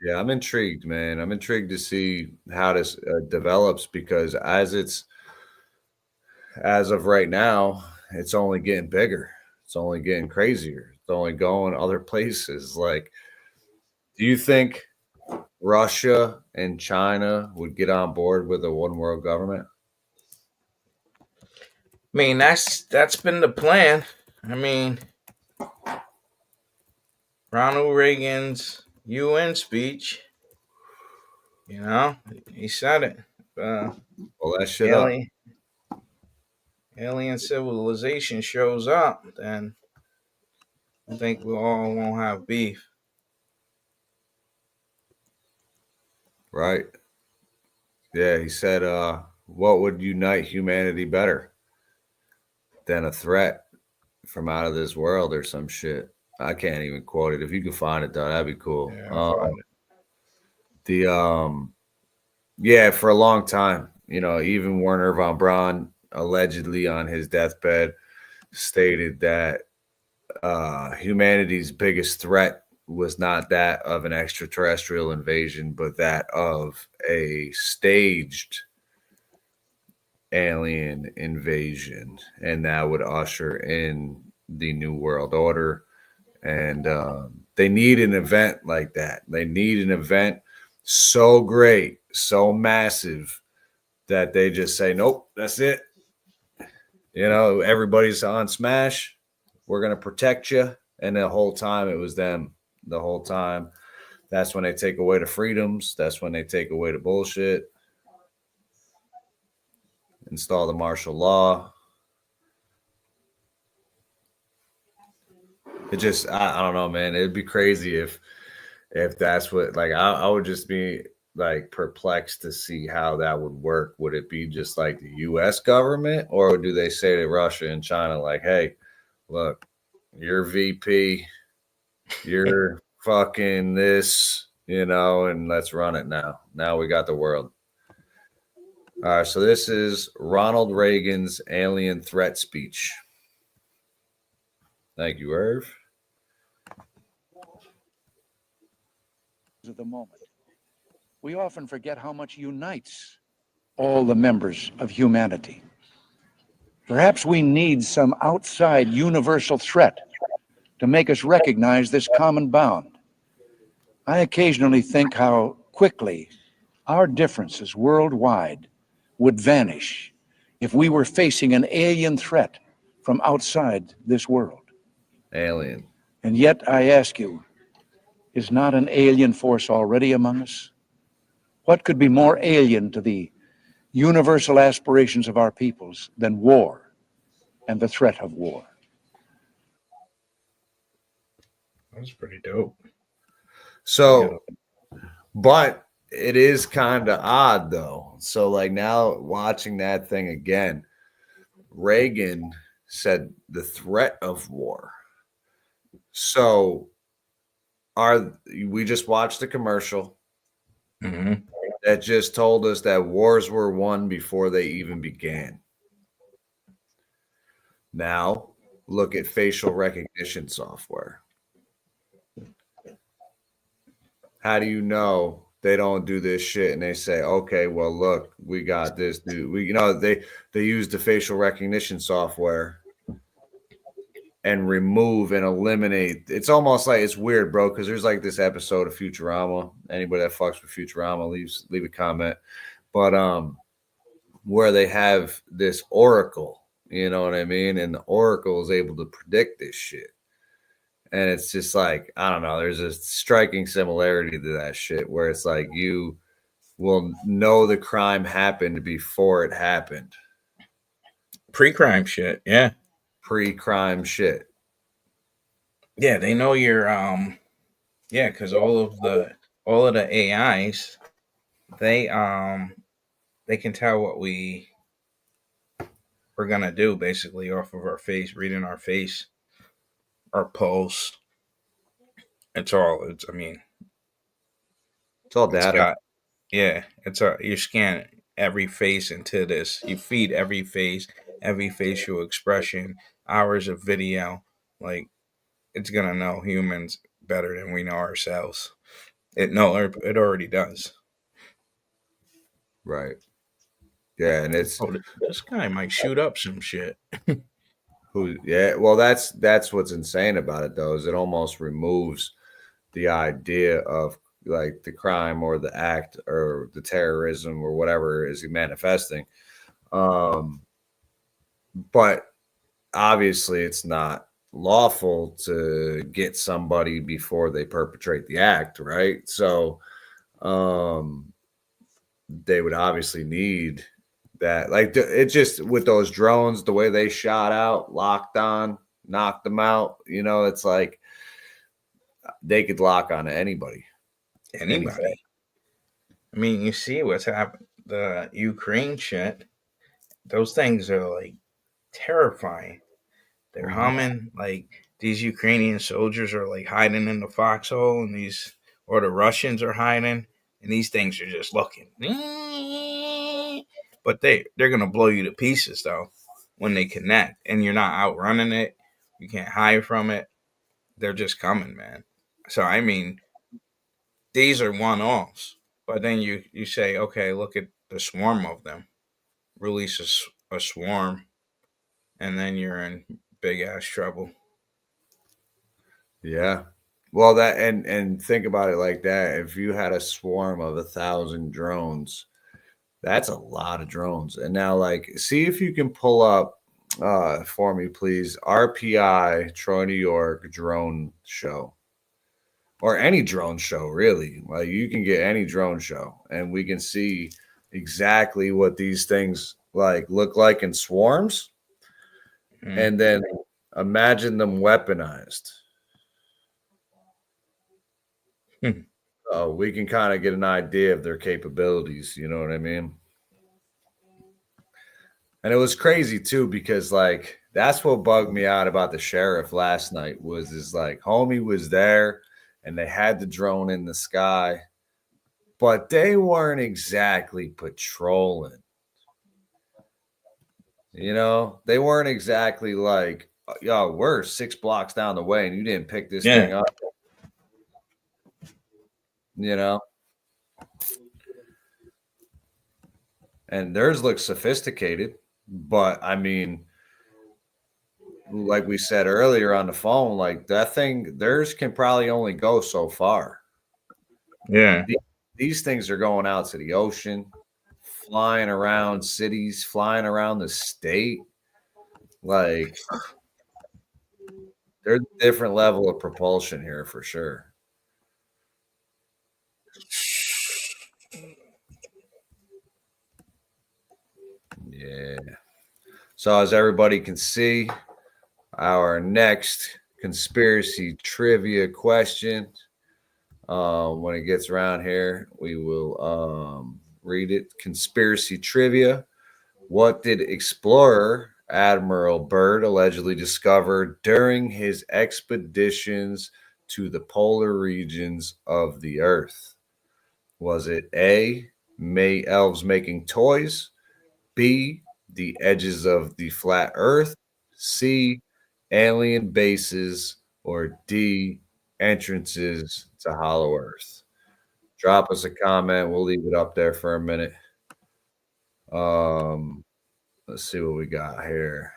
Yeah, I'm intrigued, man. I'm intrigued to see how this develops because as of right now, it's only getting bigger. It's only getting crazier. It's only going other places. Like, do you think Russia and China would get on board with a one world government? I mean, that's been the plan. I mean, Ronald Reagan's UN speech, you know, he said it. Well, that shit alien, alien civilization shows up, then I think we all won't have beef. Right. Yeah, he said, what would unite humanity better than a threat from out of this world or some shit? I can't even quote it. If you can find it though, that'd be cool. Yeah, for a long time, you know, even Werner von Braun allegedly on his deathbed stated that humanity's biggest threat was not that of an extraterrestrial invasion, but that of a staged alien invasion, and that would usher in the new world order. And they need an event like that. They need an event so great, so massive that they just say, nope, that's it. You know, everybody's on smash. We're going to protect you. And the whole time it was them. The whole time. That's when they take away the freedoms. That's when they take away the bullshit. Install the martial law. It just, I don't know, man. It'd be crazy if that's what, like, I would just be like perplexed to see how that would work. Would it be just like the U.S. government, or do they say to Russia and China, like, hey, look, you're VP, you're fucking this, you know, and let's run it now. Now we got the world. All right, so this is Ronald Reagan's alien threat speech. Thank you, Irv. At the moment, we often forget how much unites all the members of humanity. Perhaps we need some outside universal threat to make us recognize this common bound. I occasionally think how quickly our differences worldwide would vanish if we were facing an alien threat from outside this world. Alien. And yet I ask you, is not an alien force already among us? What could be more alien to the universal aspirations of our peoples than war and the threat of war? That's pretty dope. So, but it is kind of odd though. So like now watching that thing again, Reagan said the threat of war. So we just watched the commercial that just told us that wars were won before they even began. Now look at facial recognition software. How do you know they don't do this shit and they say, okay, well, look, we got this dude. They use the facial recognition software and remove and eliminate. It's almost like it's weird, bro, because there's like this episode of Futurama. Anybody that fucks with Futurama, leave a comment. But where they have this oracle, you know what I mean? And the oracle is able to predict this shit. And it's just like, I don't know, there's a striking similarity to that shit where it's like you will know the crime happened before it happened. Pre-crime shit, yeah. Pre-crime shit. Yeah, they know your because all of the AIs, they can tell what we're gonna do basically off of our face, reading our face, our pulse. It's all data. You scan every face into this. You feed every face, every facial expression, hours of video. Like, it's gonna know humans better than we know ourselves. It already does. Right. Yeah, and it's this guy might shoot up some shit. Well, that's what's insane about it though, is it almost removes the idea of like the crime or the act or the terrorism or whatever is manifesting. But obviously it's not lawful to get somebody before they perpetrate the act, right? So they would obviously need that. Like it just with those drones, the way they shot out, locked on, knocked them out, it's like they could lock on to anybody. I mean, you see what's happened, the Ukraine shit. Those things are like terrifying. They're humming, like these Ukrainian soldiers are like hiding in the foxhole, or the Russians are hiding, and these things are just looking. But they're gonna blow you to pieces though when they connect, and you're not outrunning it. You can't hide from it. They're just coming, man. So I mean, these are one-offs. But then you say, okay, look at the swarm of them. Release a swarm, and then you're in big ass trouble. Yeah. Well, that and think about it like that. If you had a swarm of 1,000 drones, that's a lot of drones. And now, like, see if you can pull up for me, please, RPI Troy, New York drone show, or any drone show, really. Like, you can get any drone show, and we can see exactly what these things like look like in swarms, and then imagine them weaponized. We can kind of get an idea of their capabilities. You know what I mean? And it was crazy too, because like that's what bugged me out about the sheriff last night is like homie was there and they had the drone in the sky, but they weren't exactly patrolling. They weren't exactly like, yo, we're 6 blocks down the way and you didn't pick this thing up. And theirs looks sophisticated, but I mean, like we said earlier on the phone, like that thing, theirs can probably only go so far. Yeah. These things are going out to the ocean, flying around cities, flying around the state. Like, there's a different level of propulsion here for sure. Yeah. So as everybody can see, our next conspiracy trivia question When it gets around here, we will read it. Conspiracy trivia. What did explorer Admiral Byrd allegedly discover during his expeditions to the polar regions of the Earth? Was it A, elves making toys, B, the edges of the flat Earth, C, alien bases, or D, entrances to Hollow Earth? Drop us a comment. We'll leave it up there for a minute. Let's see what we got here.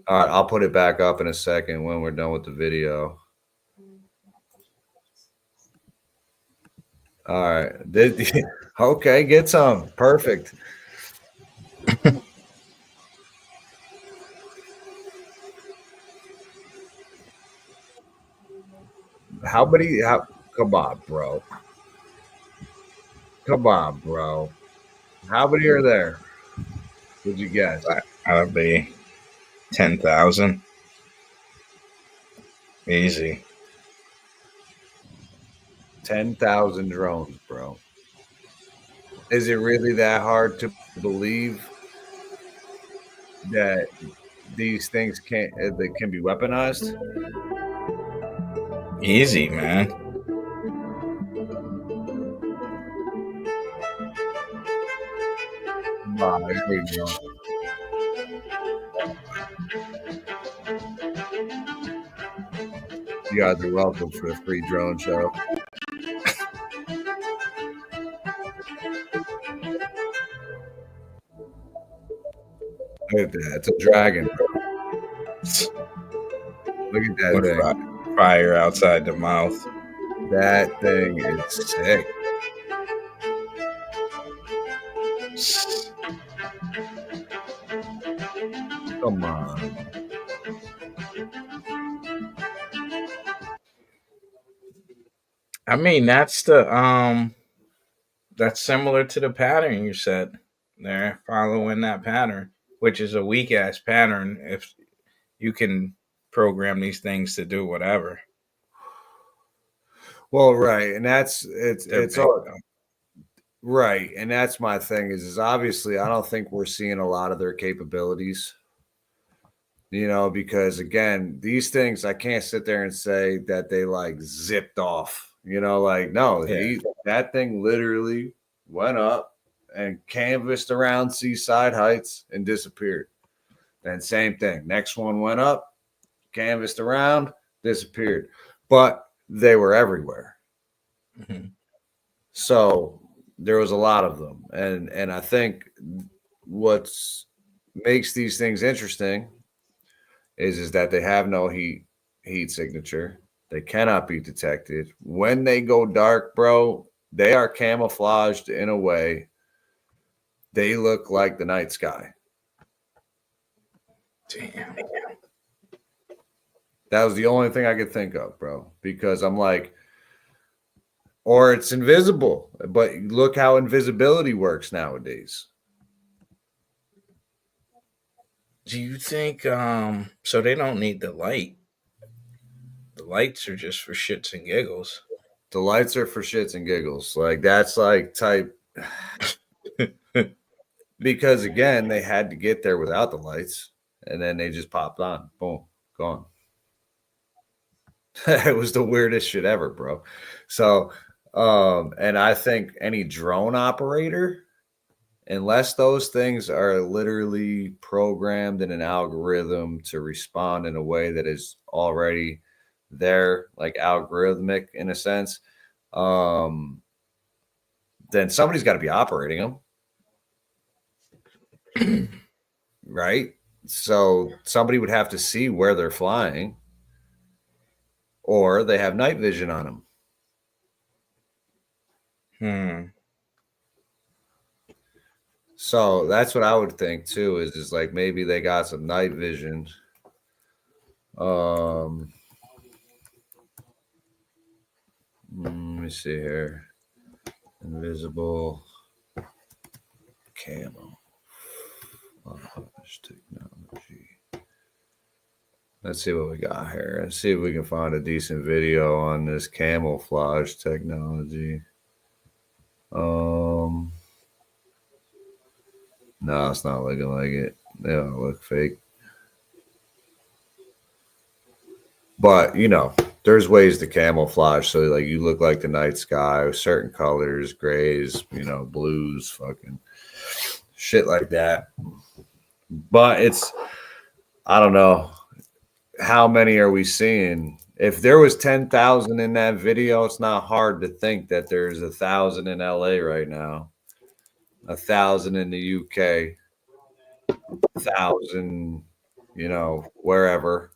All right, I'll put it back up in a second when we're done with the video. All right. Okay, get some. Perfect. Come on, bro. Come on, bro. How many are there? What'd you guess? That would be 10,000. Easy. 10,000 drones, bro. Is it really that hard to believe that these things can be weaponized? Easy, man. Wow, here we go. You guys are welcome for the free drone show. Look at that. It's a dragon, bro. Look at that thing. Fire outside the mouth. That thing is sick. Come on. I mean, that's similar to the pattern you said. They're following that pattern, which is a weak ass pattern if you can program these things to do whatever. Well, right, and it's all right, and that's my thing is obviously I don't think we're seeing a lot of their capabilities. Because again, these things I can't sit there and say that they like zipped off. No, that thing literally went up and canvassed around Seaside Heights and disappeared. Then same thing. Next one went up, canvassed around, disappeared. But they were everywhere. Mm-hmm. So there was a lot of them. And I think what makes these things interesting is that they have no heat signature. They cannot be detected. When they go dark, bro, they are camouflaged in a way. They look like the night sky. Damn. That was the only thing I could think of, bro, because I'm like, or it's invisible, but look how invisibility works nowadays. Do you think so they don't need the light? The lights are just for shits and giggles. The lights are for shits and giggles. Like that's like type because again, they had to get there without the lights and then they just popped on. Boom, gone. It was the weirdest shit ever, bro. So and I think any drone operator, unless those things are literally programmed in an algorithm to respond in a way that is already there, like algorithmic in a sense, then somebody's got to be operating them. Right? So somebody would have to see where they're flying, or they have night vision on them. So that's what I would think too, is like maybe they got some night vision. Let me see here. Invisible camo. Technology. Let's see what we got here. Let's see if we can find a decent video on this camouflage technology. No, it's not looking like it. They don't look fake. But, you know, there's ways to camouflage. So, like, you look like the night sky with certain colors, grays, you know, blues, fucking shit like that. But it's, I don't know. How many are we seeing? If there was 10,000 in that video, it's not hard to think that there's 1,000 in LA right now, 1,000 in the UK, 1,000, you know, wherever.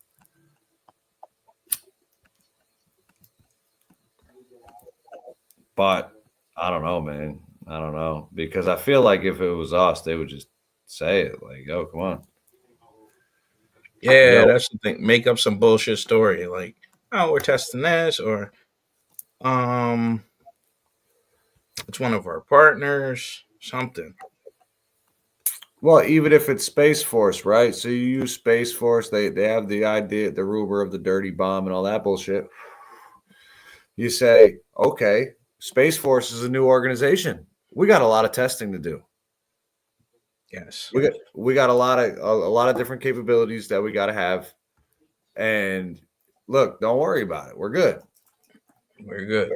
But I don't know, man. I don't know. Because I feel like if it was us, they would just say it like, oh, come on. Yeah, that's the thing. Make up some bullshit story like, oh, we're testing this, or it's one of our partners, something. Well, even if it's Space Force, right? So you use Space Force, they have the idea, the rumor of the dirty bomb and all that bullshit. You say, okay, Space Force is a new organization. We got a lot of testing to do. Yes, we got a lot of different capabilities that we got to have. And look, don't worry about it. We're good. We're good.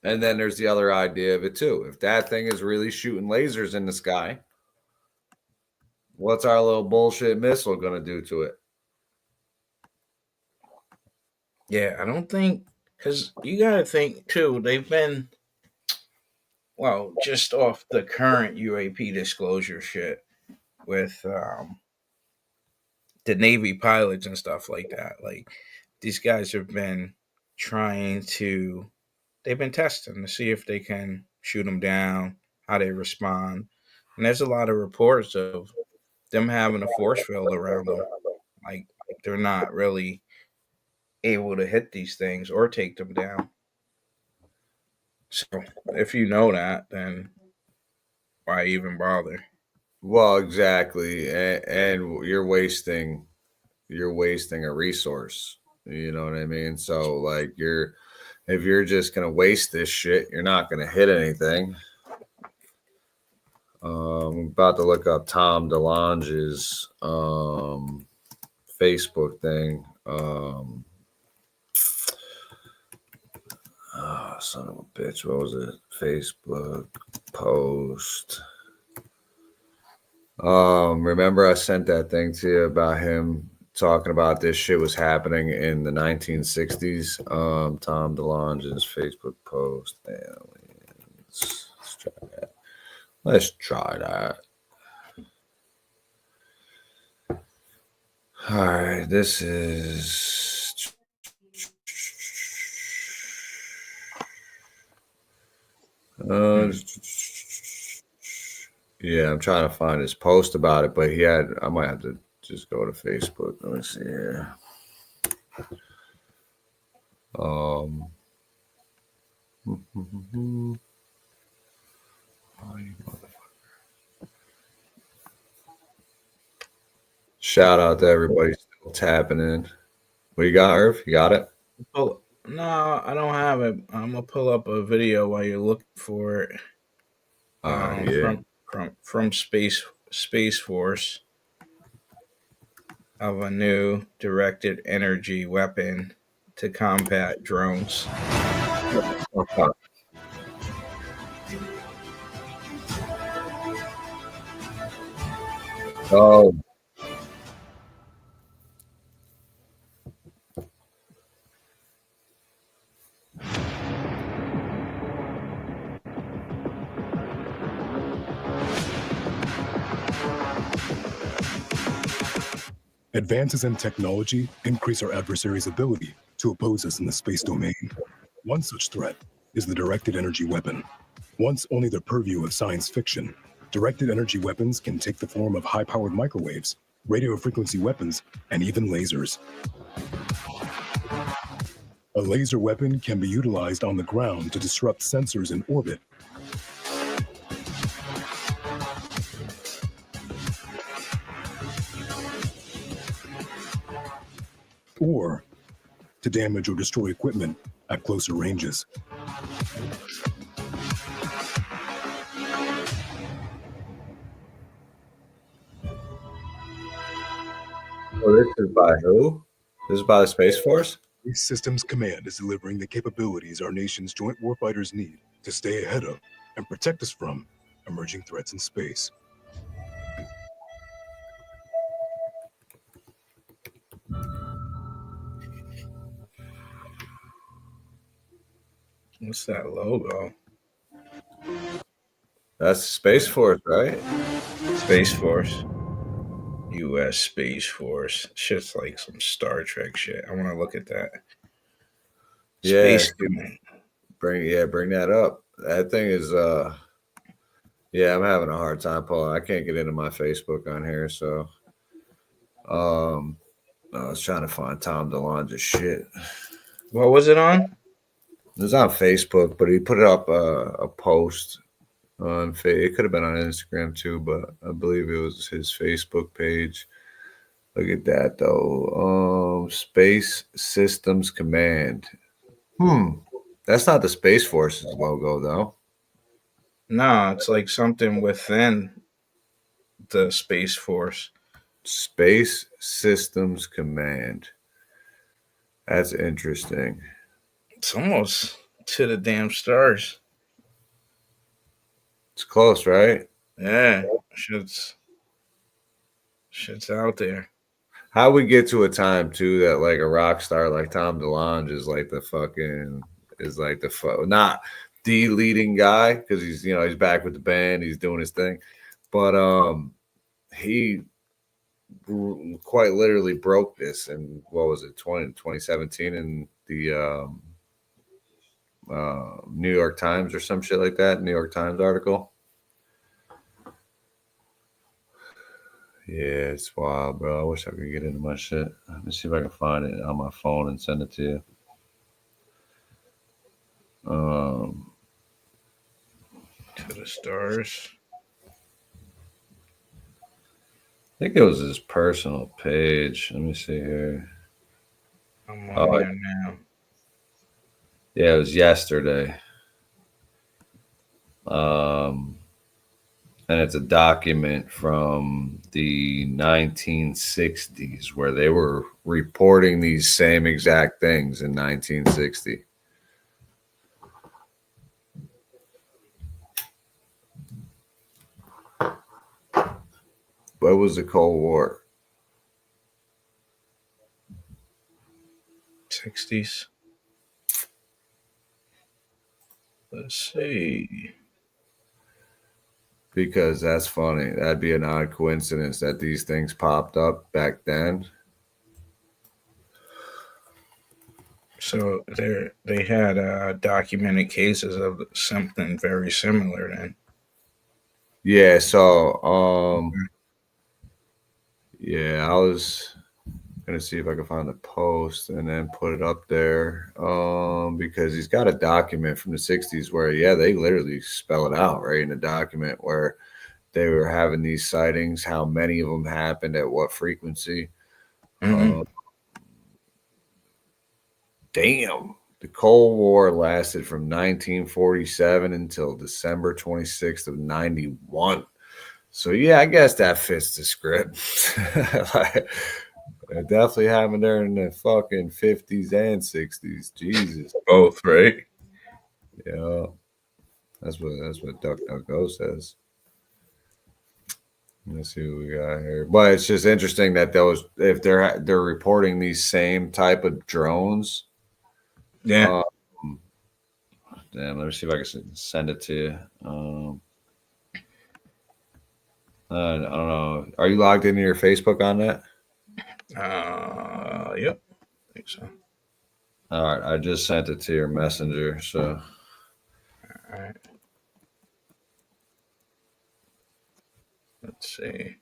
And then there's the other idea of it too. If that thing is really shooting lasers in the sky, what's our little bullshit missile going to do to it? Yeah, I don't think, because you got to think too, they've been, well, just off the current UAP disclosure shit with the Navy pilots and stuff like that. Like, these guys have been they've been testing to see if they can shoot them down, how they respond. And there's a lot of reports of them having a force field around them. Like, they're not really able to hit these things or take them down. So if you know that, then why even bother? Well, exactly. And you're wasting a resource. You know what I mean? So like if you're just gonna waste this shit, you're not gonna hit anything. I'm about to look up Tom DeLonge's Facebook thing. Oh, son of a bitch. What was it? Facebook post. Remember I sent that thing to you about him talking about this shit was happening in the 1960s. Tom DeLonge's Facebook post. Let's try that. Let's try that. All right, this is yeah, I'm trying to find his post about it, but I might have to just go to Facebook. Let me see here. Shout out to everybody still tapping in. What you got, Irv? You got it? Oh, no, I don't have it. I'm gonna pull up a video while you're looking for it. Yeah. From Space Force of a new directed energy weapon to combat drones. Oh. Advances in technology increase our adversaries' ability to oppose us in the space domain. One such threat is the directed energy weapon. Once only the purview of science fiction, directed energy weapons can take the form of high-powered microwaves, radio frequency weapons, and even lasers. A laser weapon can be utilized on the ground to disrupt sensors in orbit. or to damage or destroy equipment at closer ranges. Oh, this is by who? This is by the Space Force? Space Systems Command is delivering the capabilities our nation's joint warfighters need to stay ahead of and protect us from emerging threats in space. What's that logo? That's Space Force, right? Space Force. U.S. Space Force. Shit's like some Star Trek shit. I want to look at that. Yeah. Space Command. Bring that up. That thing is yeah, I'm having a hard time pulling. I can't get into my Facebook on here, so I was trying to find Tom DeLonge's shit. What was it on? It was on Facebook, but he put it up a post on it could have been on Instagram too, but I believe it was his Facebook page. Look at that though. Space Systems Command. That's not the Space Force's logo though. No, it's like something within the Space Force. Space Systems Command. That's interesting. It's almost to the damn stars. It's close, right? Yeah, shit's out there. How we get to a time too that like a rock star like Tom DeLonge is like not the leading guy because he's back with the band, he's doing his thing, but he quite literally broke this in what was it 2017 in the New York Times or some shit like that, New York Times article. Yeah, it's wild, bro. I wish I could get into my shit. Let me see if I can find it on my phone and send it to you. To the stars. I think it was his personal page. Let me see here. I'm on there now. Yeah, it was yesterday. And it's a document from the 1960s where they were reporting these same exact things in 1960. What was the Cold War? 60s. Let's see. Because that's funny. That'd be an odd coincidence that these things popped up back then. So they had documented cases of something very similar then. Yeah, so yeah, I was gonna see if I could find the post and then put it up there. Because he's got a document from the 60s where they literally spell it out right in the document where they were having these sightings, how many of them happened at what frequency. Damn. The Cold War lasted from 1947 until December 26th of 91. So, yeah, I guess that fits the script. It definitely happened during the fucking 50s and 60s. Jesus. Both, right? Yeah. That's what DuckDuckGo says. Let's see what we got here. But it's just interesting that if they're reporting these same type of drones. Yeah. Damn, let me see if I can send it to you. I don't know. Are you logged into your Facebook on that? Yep. I think so. All right. I just sent it to your messenger. So. All right. Let's see.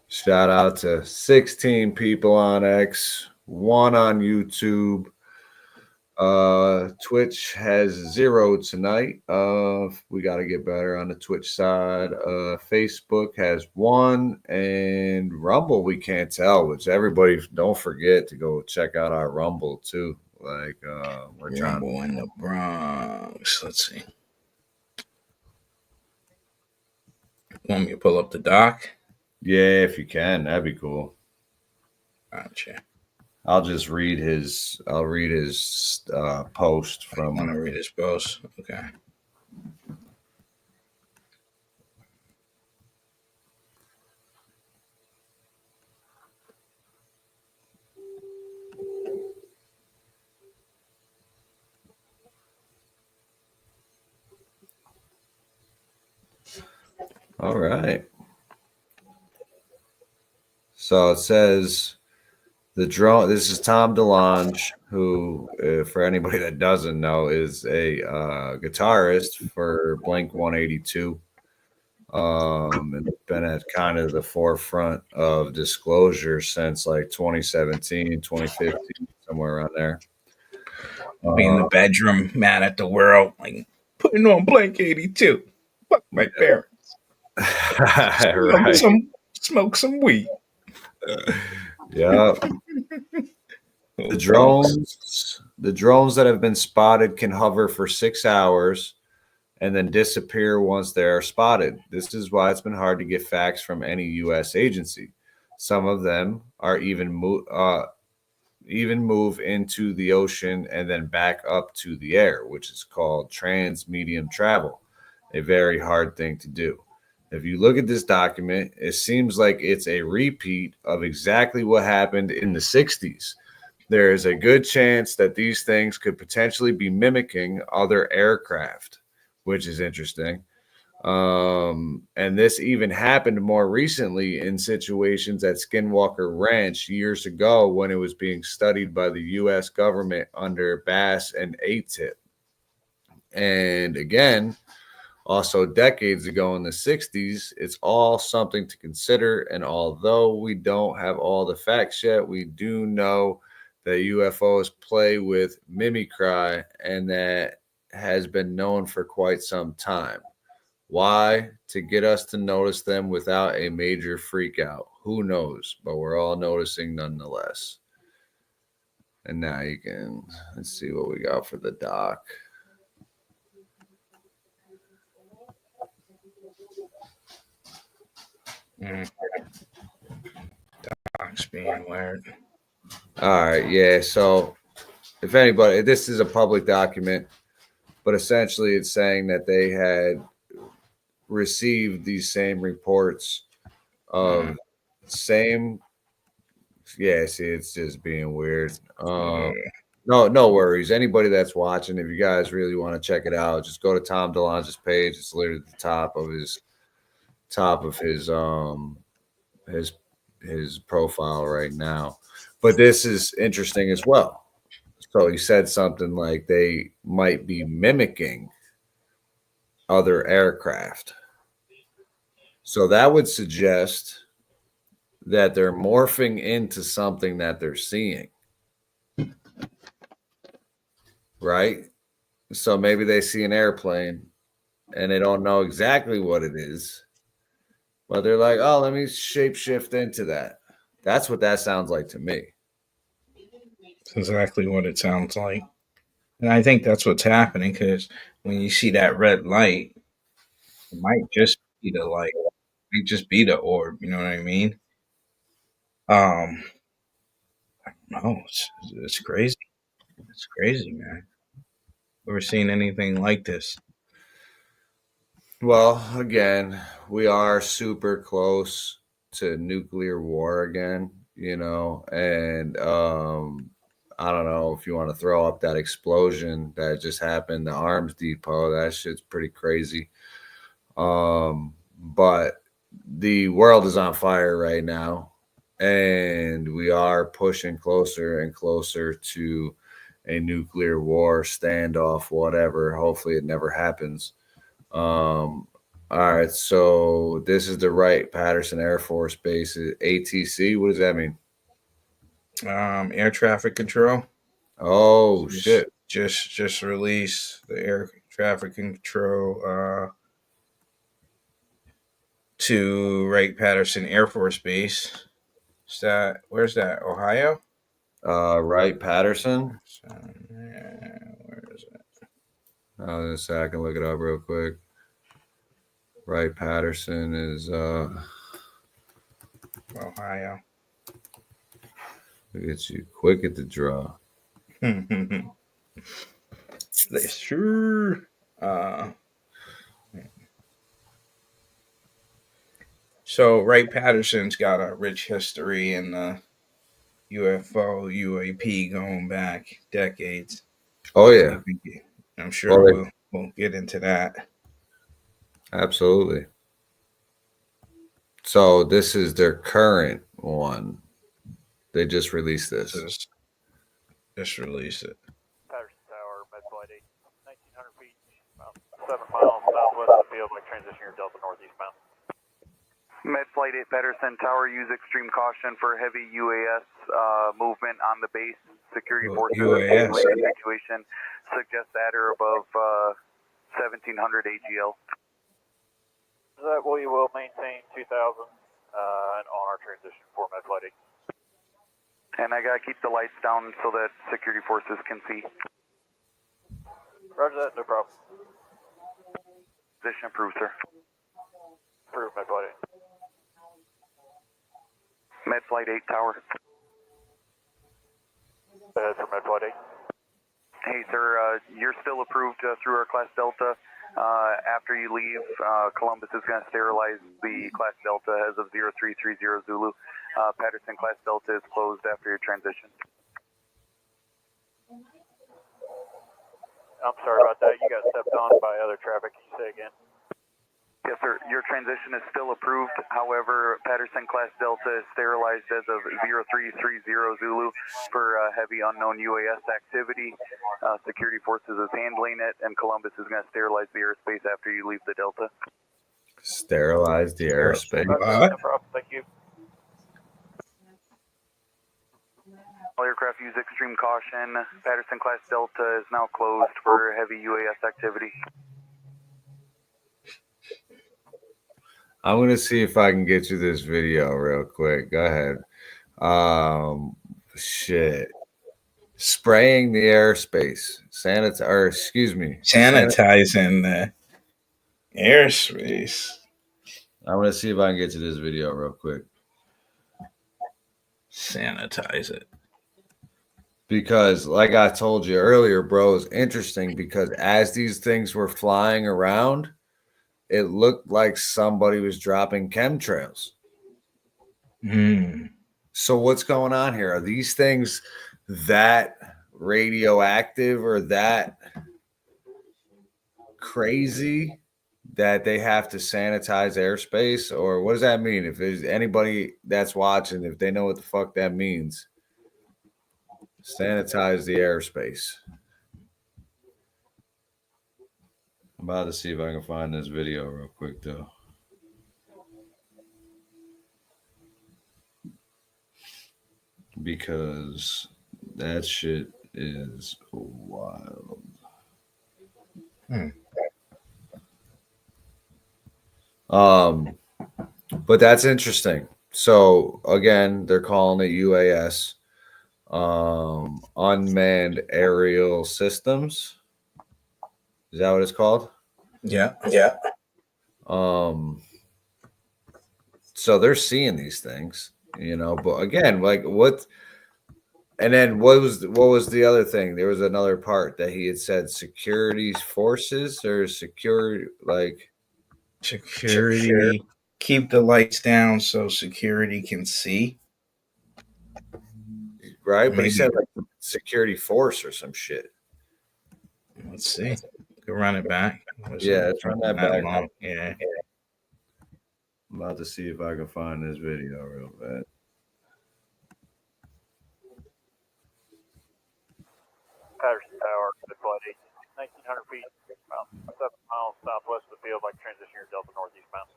Shout out to 16 people on X, 1 on YouTube, Twitch has 0 tonight. We got to get better on the Twitch side. Facebook has 1, and Rumble we can't tell. Which everybody don't forget to go check out our Rumble too. Like we're Rumble in the Bronx. Let's see. Want me to pull up the doc? Yeah, if you can, that'd be cool. Gotcha. I'll just read his. I'll read his post from. I want to read his post. Okay. All right. So it says the drone. This is Tom DeLonge, who, for anybody that doesn't know, is a guitarist for Blink-182. And been at kind of the forefront of disclosure since like 2017, 2015, somewhere around there. Be in the bedroom, mad at the world, like putting on Blink-182. Fuck my parents. Right. Smoke some weed. Yeah. The drones that have been spotted can hover for 6 hours and then disappear once they are spotted. This is why it's been hard to get facts from any U.S. agency. Some of them are even move into the ocean and then back up to the air, which is called transmedium travel, a very hard thing to do. If you look at this document, it seems like it's a repeat of exactly what happened in the 60s. There is a good chance that these things could potentially be mimicking other aircraft, which is interesting. And this even happened more recently in situations at Skinwalker Ranch years ago when it was being studied by the U.S. government under Bass and ATIP. And again, also decades ago in the 60s, it's all something to consider. And although we don't have all the facts yet, we do know that UFOs play with mimicry, and that has been known for quite some time. Why? To get us to notice them without a major freak out. Who knows? But we're all noticing nonetheless. And now you can, let's see what we got for the doc. Doc's being weird. All right, yeah. So if anybody, this is a public document, but essentially it's saying that they had received these same reports of same. Yeah, see, it's just being weird. No worries. Anybody that's watching, if you guys really want to check it out, just go to Tom DeLonge's page. It's literally at the top of his profile right now. But this is interesting as well. So he said something like they might be mimicking other aircraft. So that would suggest that they're morphing into something that they're seeing. Right? So maybe they see an airplane and they don't know exactly what it is, but they're like, oh, let me shapeshift into that. That's what that sounds like to me. That's exactly what it sounds like. And I think that's what's happening, because when you see that red light, it might just be the light. It might just be the orb. You know what I mean? I don't know. It's crazy. It's crazy, man. Never seen anything like this. Well, again, we are super close to nuclear war again, and I don't know if you want to throw up that explosion that just happened, the arms depot. That shit's pretty crazy. But the world is on fire right now, and we are pushing closer and closer to a nuclear war, standoff, whatever. Hopefully it never happens. All right, so this is the Wright-Patterson Air Force Base, ATC. What does that mean? Air traffic control. Oh, shit. just released the air traffic control to Wright-Patterson Air Force Base. Where's that? Ohio? Wright-Patterson. Where is it? I can look it up real quick. Wright-Patterson is Ohio. It's you quick at the draw. That's true. So Wright-Patterson's got a rich history in the UFO, UAP going back decades. Oh yeah, I'm sure we'll get into that. Absolutely. So this is their current one. They just released this. Just released it. Patterson Tower, Medflight 8, 1,900 feet, about 7 miles southwest of the field, like transition your Delta northeast bound. Medflight 8 Patterson Tower, use extreme caution for heavy UAS movement on the base. Security forces UAS situation suggests at or above 1,700 AGL. That we will maintain 2,000 and on our transition for Medflight 8. And I gotta keep the lights down so that security forces can see. Roger that, no problem. Position approved, sir. Approved, Medflight 8. Medflight 8 Tower. Ahead for Medflight 8. Hey, sir, you're still approved through our Class Delta. After you leave, Columbus is going to sterilize the Class Delta as of 0330 Zulu. Patterson Class Delta is closed after your transition. I'm sorry about that. You got stepped on by other traffic. Can you say again? Yes, sir. Your transition is still approved. However, Patterson Class Delta is sterilized as of 0330 Zulu for heavy unknown UAS activity. Security Forces is handling it, and Columbus is going to sterilize the airspace after you leave the Delta. Sterilize the airspace. No problem. Thank you. All aircraft use extreme caution. Patterson Class Delta is now closed for heavy UAS activity. I'm gonna see if I can get you this video real quick. Go ahead. Shit. Spraying the airspace. Sanitizing the airspace. I'm gonna see if I can get you this video real quick. Sanitize it. Because, like I told you earlier, bro, it's interesting because as these things were flying around, it looked like somebody was dropping chemtrails. So what's going on here? Are these things that radioactive or that crazy that they have to sanitize airspace? Or what does that mean? If there's anybody that's watching, if they know what the fuck that means, sanitize the airspace. I'm about to see if I can find this video real quick, though. Because that shit is wild. But that's interesting. So again, they're calling it UAS, unmanned aerial systems. Is that what it's called? Yeah. So they're seeing these things, but again, like what? And then what was the other thing? There was another part that he had said security forces or security. Keep the lights down so security can see. Right, but he said like security force or some shit. Let's see. Go run it back. Yeah, let's run that back. Long. Yeah. I'm about to see if I can find this video real bad. Patterson Tower, Medflight 8, 1,900 feet, about 7 miles southwest of the field, like transition your Delta northeast bound.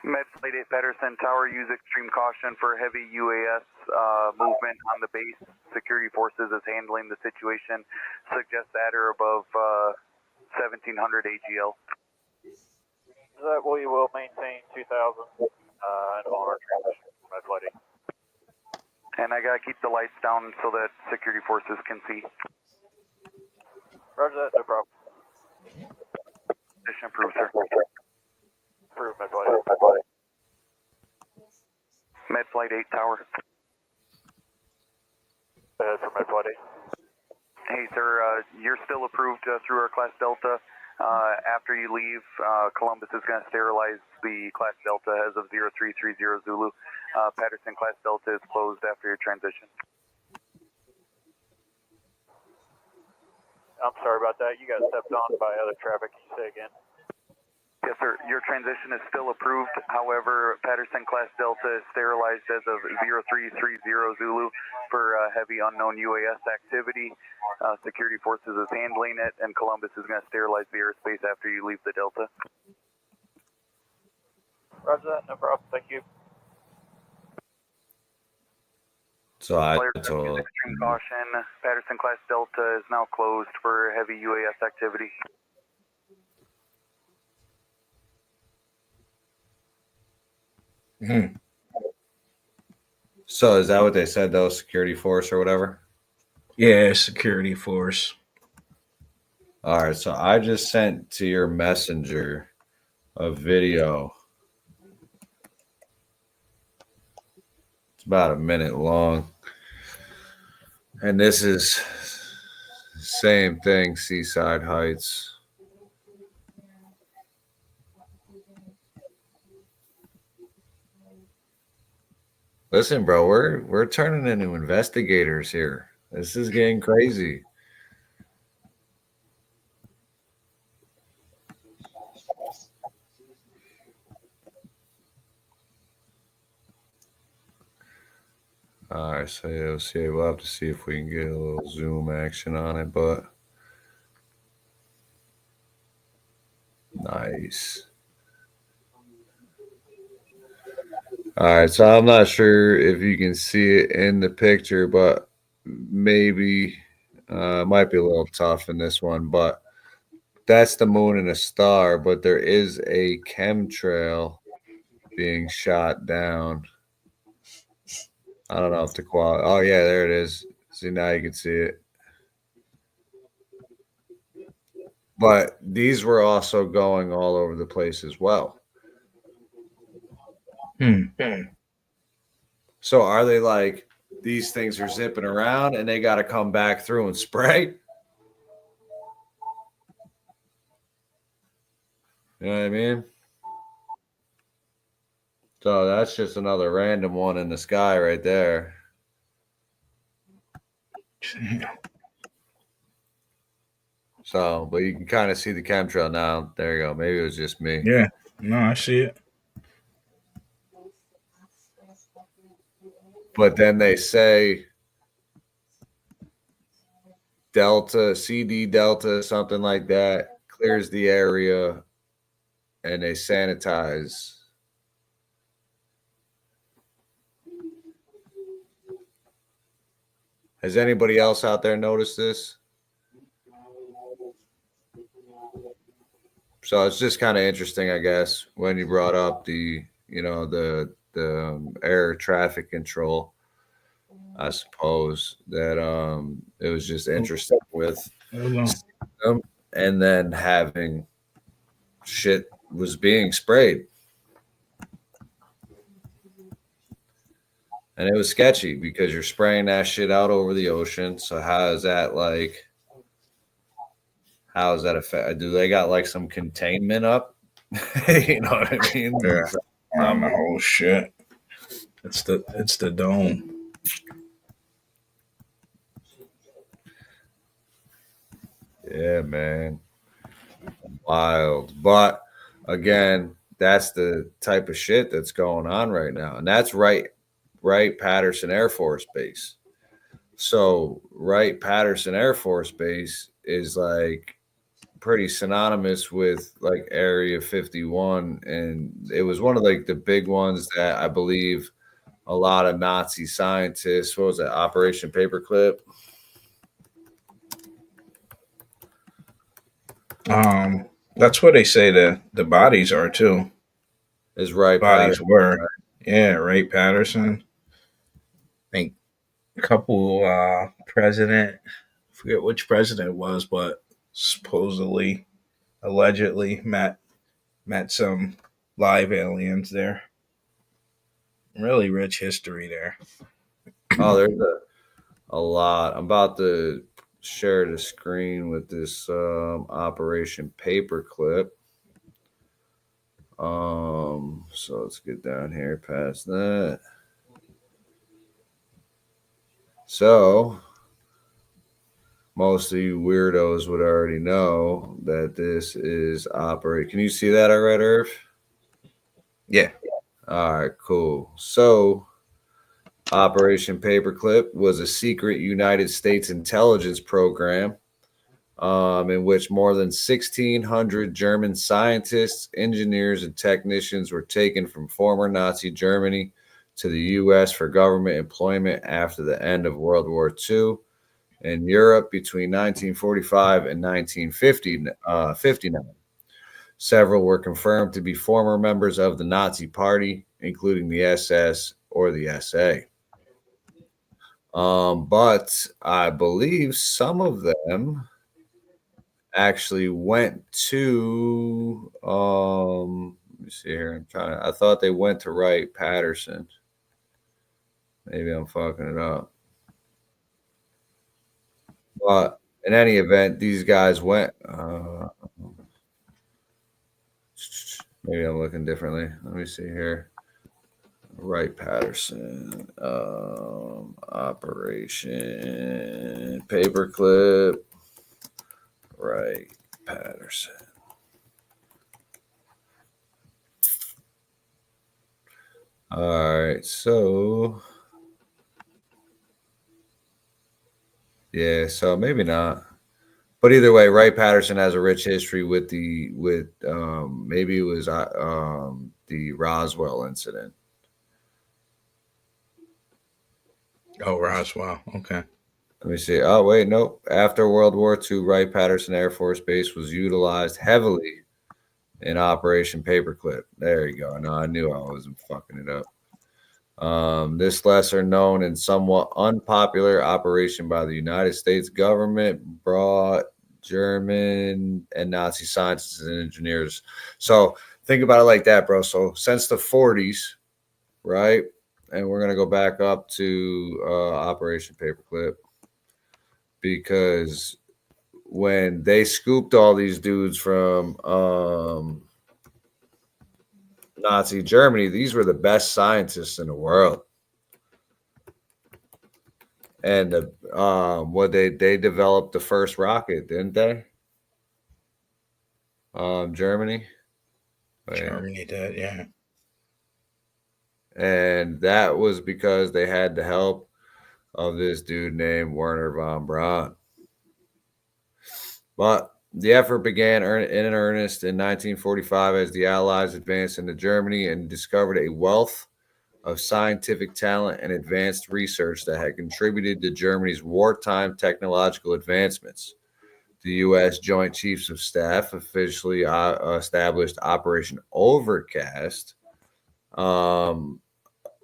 Medflight 8 Patterson Tower, use extreme caution for heavy UAS movement on the base. Security security forces is handling the situation suggests at or above 1700 AGL. That we will maintain 2000 on our transition, my buddy. And I gotta keep the lights down so that security forces can see. Roger that, no problem. Mission approved, sir. Approved, my buddy. Med Flight 8 Tower. Ahead for my buddy. Hey, sir, you're still approved through our Class Delta. After you leave, Columbus is going to sterilize the Class Delta as of 0330 Zulu. Patterson Class Delta is closed after your transition. I'm sorry about that. You got stepped on by other traffic. Can you say again? Yes, sir. Your transition is still approved. However, Patterson Class Delta is sterilized as of 0330 Zulu for heavy unknown UAS activity. Security Forces is handling it, and Columbus is going to sterilize the airspace after you leave the Delta. Roger that. No problem. Thank you. So I Players told extreme caution. Patterson Class Delta is now closed for heavy UAS activity. So is that what they said though? Security force or whatever? Yeah, security force. All right. So I just sent to your messenger a video. It's about a minute long. And this is same thing, Seaside Heights. Listen, bro, we're turning into investigators here. This is getting crazy. All right, so yeah, we'll have to see if we can get a little zoom action on it, but nice. All right, so I'm not sure if you can see it in the picture, but maybe it might be a little tough in this one, but that's the moon and a star, but there is a chemtrail being shot down. I don't know if the quality. Oh, yeah, there it is. See, now you can see it. But these were also going all over the place as well. So are they like these things are zipping around and they got to come back through and spray? You know what I mean? So that's just another random one in the sky right there. So, but you can kind of see the chemtrail now. There you go. Maybe it was just me. Yeah. No, I see it. But then they say Delta, CD Delta, something like that, clears the area and they sanitize. Has anybody else out there noticed this? So it's just kind of interesting, I guess, when you brought up the air traffic control. I suppose that it was just interesting with them, and then having shit was being sprayed. And it was sketchy because you're spraying that shit out over the ocean. So how is that affect? Do they got like some containment up? You know what I mean? Yeah. On the whole shit. It's the dome. Yeah, man. Wild. But again, that's the type of shit that's going on right now. And that's Wright-Patterson Air Force Base. So Wright-Patterson Air Force Base is like pretty synonymous with like Area 51. And it was one of like the big ones that I believe a lot of Nazi scientists. What was that? Operation Paperclip. That's what they say the bodies are too. Is right. Bodies were. Right? Yeah, Wright-Patterson. I think a couple president, I forget which president it was, but supposedly, allegedly met some live aliens there. Really rich history there. Oh, there's a lot. I'm about to share the screen with this Operation Paperclip. So let's get down here past that. So most of you weirdos would already know that this is Can you see that all right, Irv? Yeah. All right, cool. So Operation Paperclip was a secret United States intelligence program in which more than 1,600 German scientists, engineers, and technicians were taken from former Nazi Germany to the U.S. for government employment after the end of World War II. In Europe between 1945 and 1959. Several were confirmed to be former members of the Nazi Party, including the SS or the SA. But I believe some of them actually went to let me see here. I thought they went to Wright-Patterson. Maybe I'm fucking it up. But in any event, these guys went. Maybe I'm looking differently. Let me see here. Wright-Patterson Operation Paperclip. Wright-Patterson. All right, so yeah, so maybe not. But either way, Wright-Patterson has a rich history with maybe it was the Roswell incident. Oh, Roswell. Okay. Let me see. Oh, wait, nope. After World War II, Wright-Patterson Air Force Base was utilized heavily in Operation Paperclip. There you go. No, I knew I wasn't fucking it up. This lesser known and somewhat unpopular operation by the United States government brought German and Nazi scientists and engineers. So think about it like that, bro. So since the 40s, right? And we're going to go back up to Operation Paperclip because when they scooped all these dudes from Nazi Germany, these were the best scientists in the world. And they developed the first rocket, didn't they? Germany. Germany did, yeah. And that was because they had the help of this dude named Werner von Braun. But the effort began in earnest in 1945 as the Allies advanced into Germany and discovered a wealth of scientific talent and advanced research that had contributed to Germany's wartime technological advancements. The U.S. Joint Chiefs of Staff officially established Operation Overcast.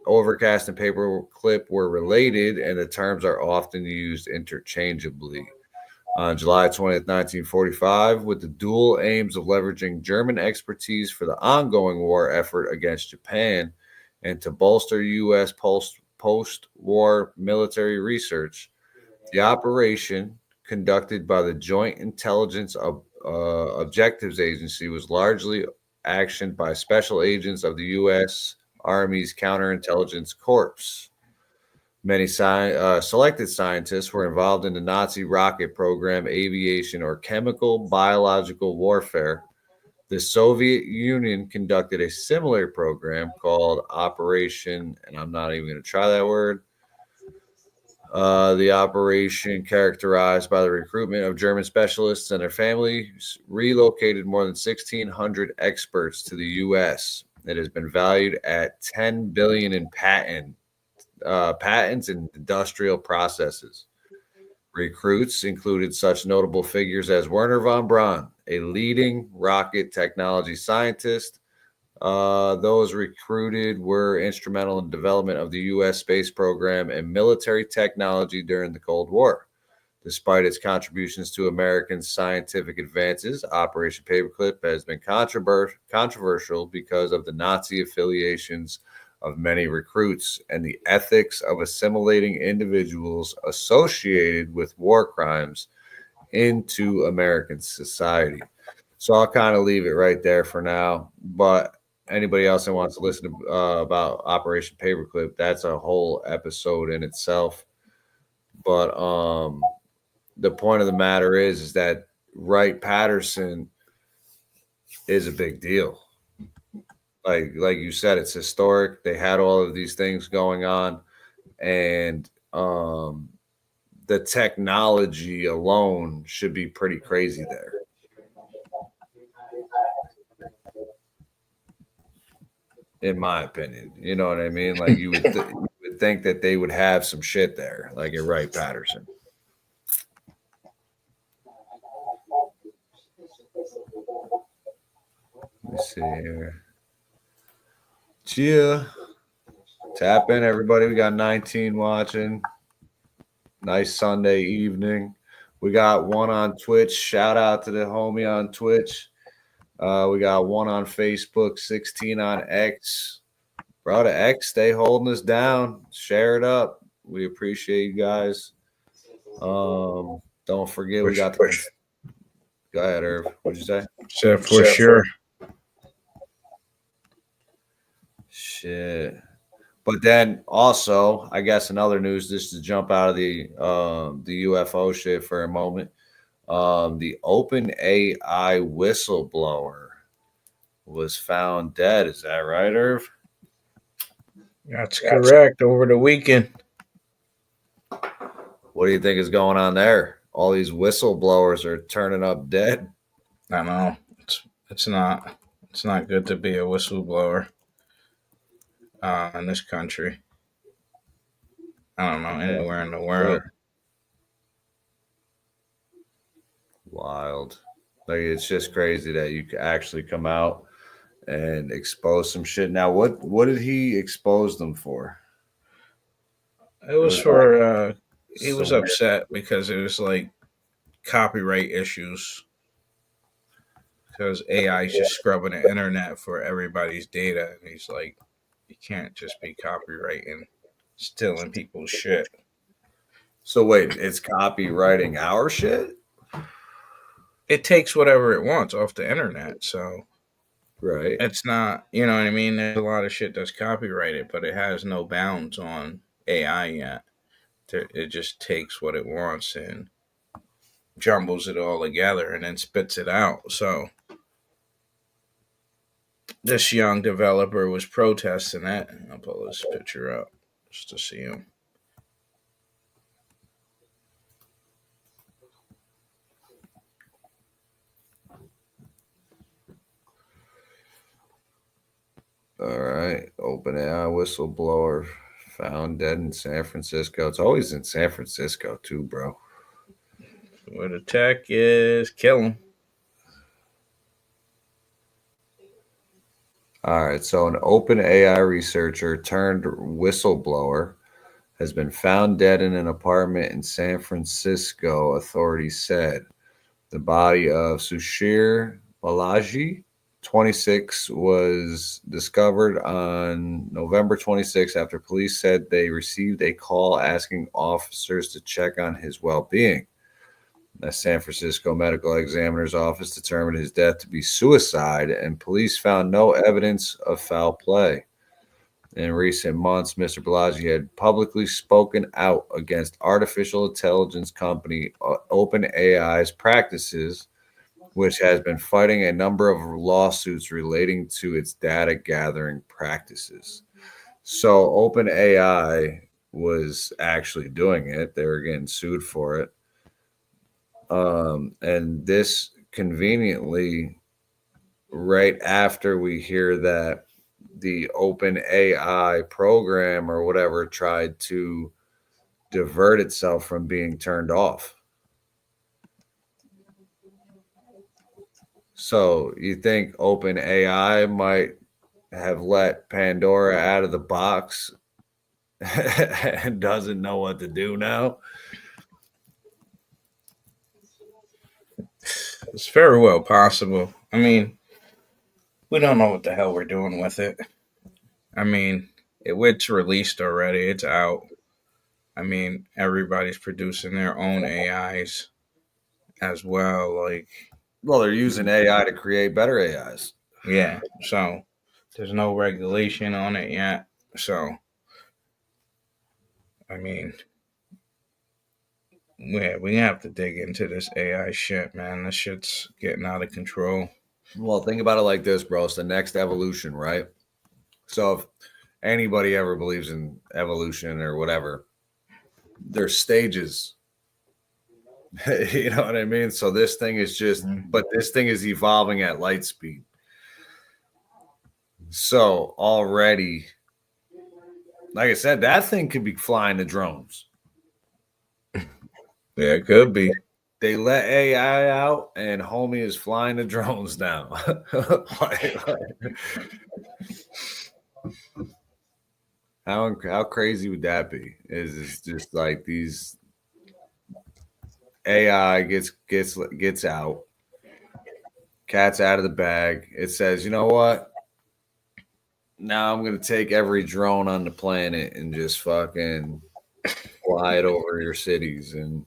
Overcast and Paperclip were related, and the terms are often used interchangeably. On July 20th, 1945, with the dual aims of leveraging German expertise for the ongoing war effort against Japan and to bolster U.S. post-war military research, the operation conducted by the Joint Intelligence Objectives Agency was largely actioned by special agents of the U.S. Army's Counterintelligence Corps. Many selected scientists were involved in the Nazi rocket program, aviation, or chemical biological warfare. The Soviet Union conducted a similar program called Operation, and I'm not even going to try that word. The operation, characterized by the recruitment of German specialists and their families, relocated more than 1,600 experts to the U.S. It has been valued at $10 billion in patent patents and industrial processes. Recruits included such notable figures as Werner von Braun, a leading rocket technology scientist. Those recruited were instrumental in development of the U.S. space program and military technology during the Cold War. Despite its contributions to American scientific advances, Operation Paperclip has been controversial because of the Nazi affiliations of many recruits and the ethics of assimilating individuals associated with war crimes into American society. So I'll kind of leave it right there for now. But anybody else that wants to listen to about Operation Paperclip, that's a whole episode in itself. But the point of the matter is that Wright-Patterson is a big deal. Like you said, it's historic. They had all of these things going on, and the technology alone should be pretty crazy there. In my opinion, you know what I mean? Like you would think that they would have some shit there, like at Wright-Patterson. Let me see here. Yeah. Tap in, everybody. We got 19 watching. Nice Sunday evening. We got one on Twitch. Shout out to the homie on Twitch. We got one on Facebook, 16 on X. Bro, the X, stay holding us down. Share it up. We appreciate you guys. Don't forget, we got the... Go ahead, Irv. What'd you say? So for sure. Shit. But then also, I guess another news, just to jump out of the UFO shit for a moment. The OpenAI whistleblower was found dead. Is that right, Irv? That's correct. Over the weekend. What do you think is going on there? All these whistleblowers are turning up dead. I know. It's not good to be a whistleblower in this country. I don't know, anywhere in the world. Wild. Like, it's just crazy that you could actually come out and expose some shit. Now, what did he expose them for? It was for he was upset because it was like copyright issues. Because AI is just scrubbing the internet for everybody's data. And he's like, you can't just be copywriting, stealing people's shit. So wait, it's copywriting our shit? It takes whatever it wants off the internet. So right. It's not, you know what I mean? There's a lot of shit that's copyrighted, but it has no bounds on AI yet. It just takes what it wants and jumbles it all together and then spits it out. So this young developer was protesting that. I'll pull this picture up just to see him. All right. OpenAI whistleblower found dead in San Francisco. It's always in San Francisco too, bro. Where the tech is, kill him. All right. So an OpenAI researcher turned whistleblower has been found dead in an apartment in San Francisco, authorities said. The body of Sushir Balaji, 26, was discovered on November 26 after police said they received a call asking officers to check on his well-being. The San Francisco Medical Examiner's Office determined his death to be suicide, and police found no evidence of foul play. In recent months, Mr. Balaji had publicly spoken out against artificial intelligence company OpenAI's practices, which has been fighting a number of lawsuits relating to its data gathering practices. So OpenAI was actually doing it. They were getting sued for it. And this conveniently, right after we hear that the open AI program or whatever tried to divert itself from being turned off. So you think open AI might have let Pandora out of the box and doesn't know what to do now? It's very well possible. I mean, we don't know what the hell we're doing with it. I mean, it's released already. It's out. I mean, everybody's producing their own AIs as well. Like, well, they're using AI to create better AIs. Yeah. So there's no regulation on it yet. So, I mean, yeah, we have to dig into this AI shit, man. This shit's getting out of control. Well, think about it like this, bro. It's the next evolution, right? So if anybody ever believes in evolution or whatever, there's stages. You know what I mean? So this thing is just, but this thing is evolving at light speed. So already, like I said, that thing could be flying the drones. Yeah, it could be. They let AI out, and homie is flying the drones now. How crazy would that be? Is just like these AI gets out, cat's out of the bag. It says, you know what? Now I'm gonna take every drone on the planet and just fucking fly it over your cities and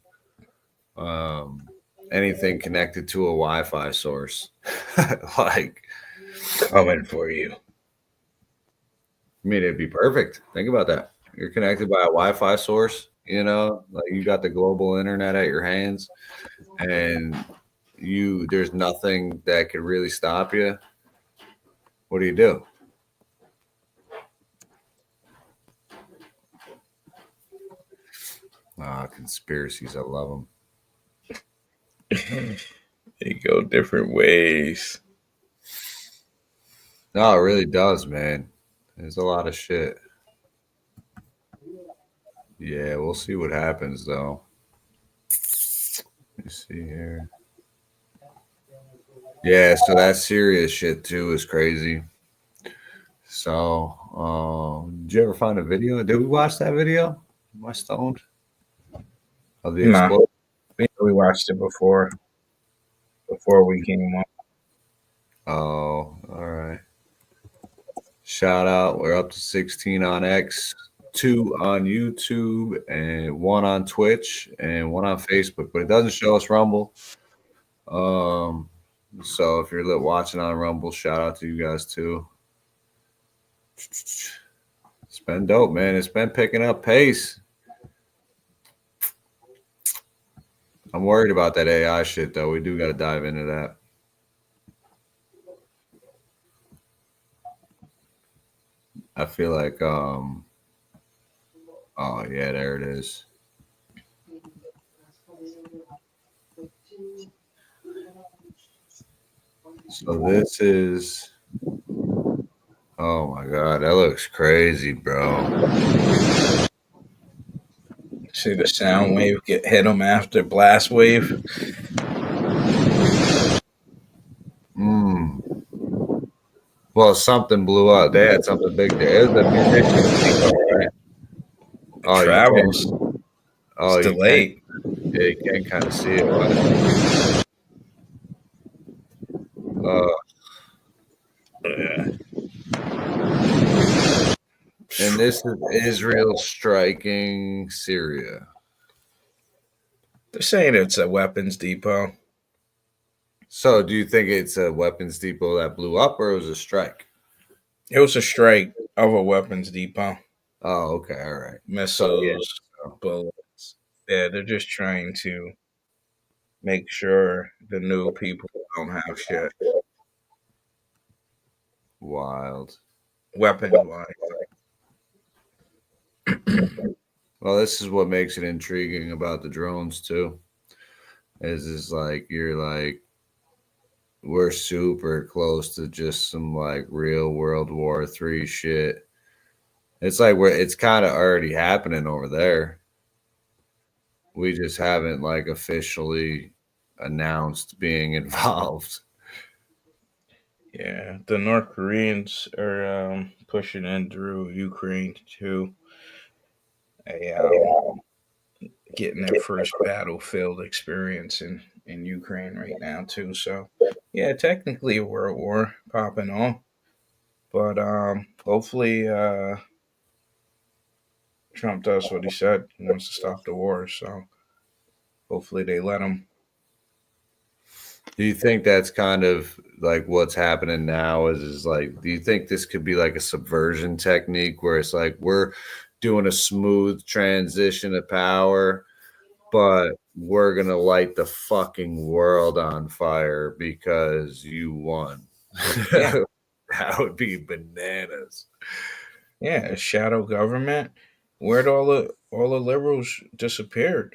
anything connected to a Wi-Fi source. Like coming for you. I mean, it'd be perfect. Think about that. You're connected by a Wi-Fi source, you know, like you got the global internet at your hands, and there's nothing that could really stop you. What do you do? Conspiracies. I love them. They go different ways. No, it really does, man. There's a lot of shit. Yeah, we'll see what happens, though. Let me see here. Yeah, so that serious shit, too, is crazy. So, did you ever find a video? Did we watch that video? Am I stoned? Of the explosion? We watched it before we came on. Oh, all right. Shout out. We're up to 16 on X, 2 on YouTube, and 1 on Twitch, and 1 on Facebook. But it doesn't show us Rumble. So if you're watching on Rumble, shout out to you guys too. It's been dope, man. It's been picking up pace. I'm worried about that AI shit, though. We do got to dive into that. I feel like, oh yeah, there it is. So this is, oh my God, that looks crazy, bro. See the sound wave hit them after blast wave. Well, something blew up. They had something big there. It was a munitions, right? Oh, travels. It's delayed. Yeah, you can kind of see it. Right? Yeah. And this is Israel striking Syria. They're saying it's a weapons depot. So do you think it's a weapons depot that blew up, or it was a strike? It was a strike of a weapons depot. Oh, okay. All right. Missiles, bullets. Yeah, they're just trying to make sure the new people don't have shit. Wild. Weapon-wise. Well, this is what makes it intriguing about the drones too. Is like you're like, we're super close to just some like real World War III shit. It's like it's kind of already happening over there. We just haven't like officially announced being involved. Yeah, the North Koreans are pushing in through Ukraine too. Getting their first battlefield experience in Ukraine right now too. So yeah, technically a world war popping on, but hopefully Trump does what he said. He wants to stop the war, so hopefully they let him. Do you think that's kind of like what's happening now? Is like, do you think this could be like a subversion technique where it's like we're doing a smooth transition of power, but we're gonna light the fucking world on fire because you won? Yeah. That would be bananas. Yeah, shadow government. Where'd all the liberals disappeared?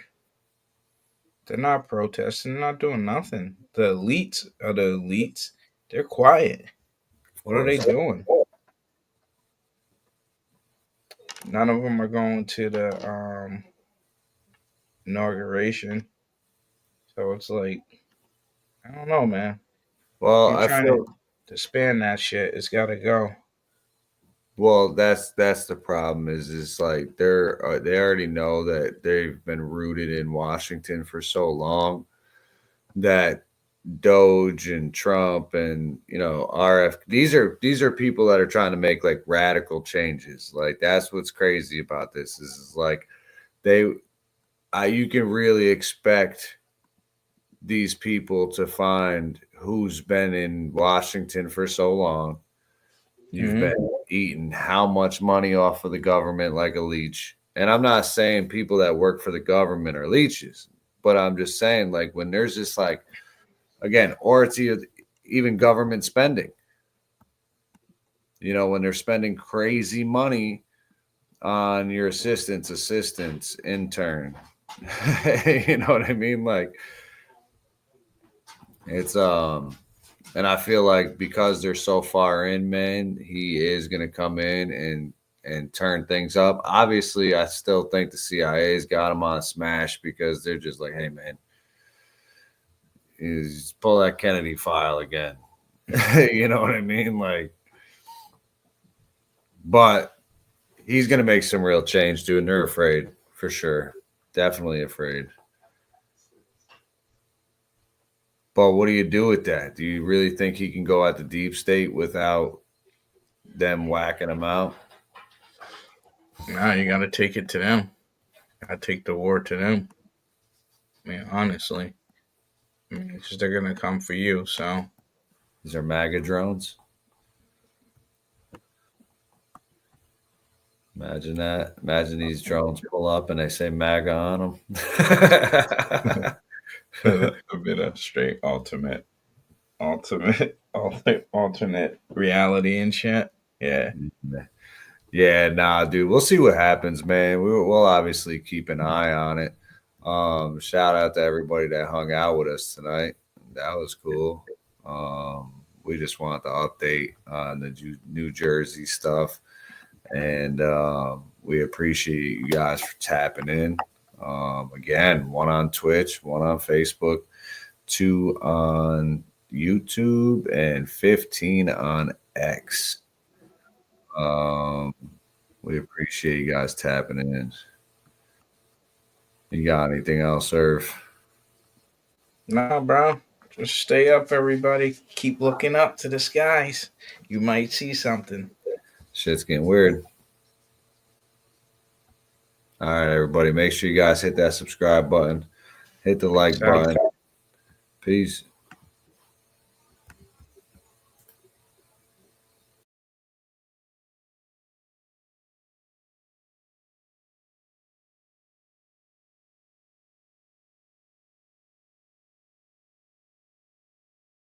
They're not protesting. They're not doing nothing. The elites are the elites. They're quiet. What are they doing? None of them are going to the inauguration. So it's like, I don't know, man. Well, I'm I trying feel to span that shit. It's got to go. well. That's the problem. Is like they already know that they've been rooted in Washington for so long that Doge and Trump and RF. These are people that are trying to make like radical changes. Like that's what's crazy about this. Is like you can really expect these people to find who's been in Washington for so long. You've been eating how much money off of the government like a leech. And I'm not saying people that work for the government are leeches, but I'm just saying like when there's this like, again, or it's even government spending, when they're spending crazy money on your assistants, intern, you know what I mean? Like it's, and I feel like because they're so far in, man, he is going to come in and turn things up. Obviously, I still think the CIA's got him on a smash because they're just like, hey, man, pull that Kennedy file again. You know what I mean? Like, but he's going to make some real change, dude. And they're afraid for sure. Definitely afraid. But what do you do with that? Do you really think he can go at the deep state without them whacking him out? No, you got to take it to them. I take the war to them. I mean, honestly. I mean, it's just they're going to come for you, so. These are MAGA drones. Imagine that. Imagine these drones pull up and they say MAGA on them. A bit of straight alternate reality and shit. Yeah. Yeah, nah, dude. We'll see what happens, man. We'll obviously keep an eye on it. Shout out to everybody that hung out with us tonight. That was cool. We just want to update on the New Jersey stuff. And we appreciate you guys for tapping in. Again, 1 on Twitch, 1 on Facebook, 2 on YouTube, and 15 on X. We appreciate you guys tapping in. You got anything else, Irv? Nah, bro. Just stay up, everybody. Keep looking up to the skies. You might see something. Shit's getting weird. All right, everybody. Make sure you guys hit that subscribe button. Hit the like button. Peace.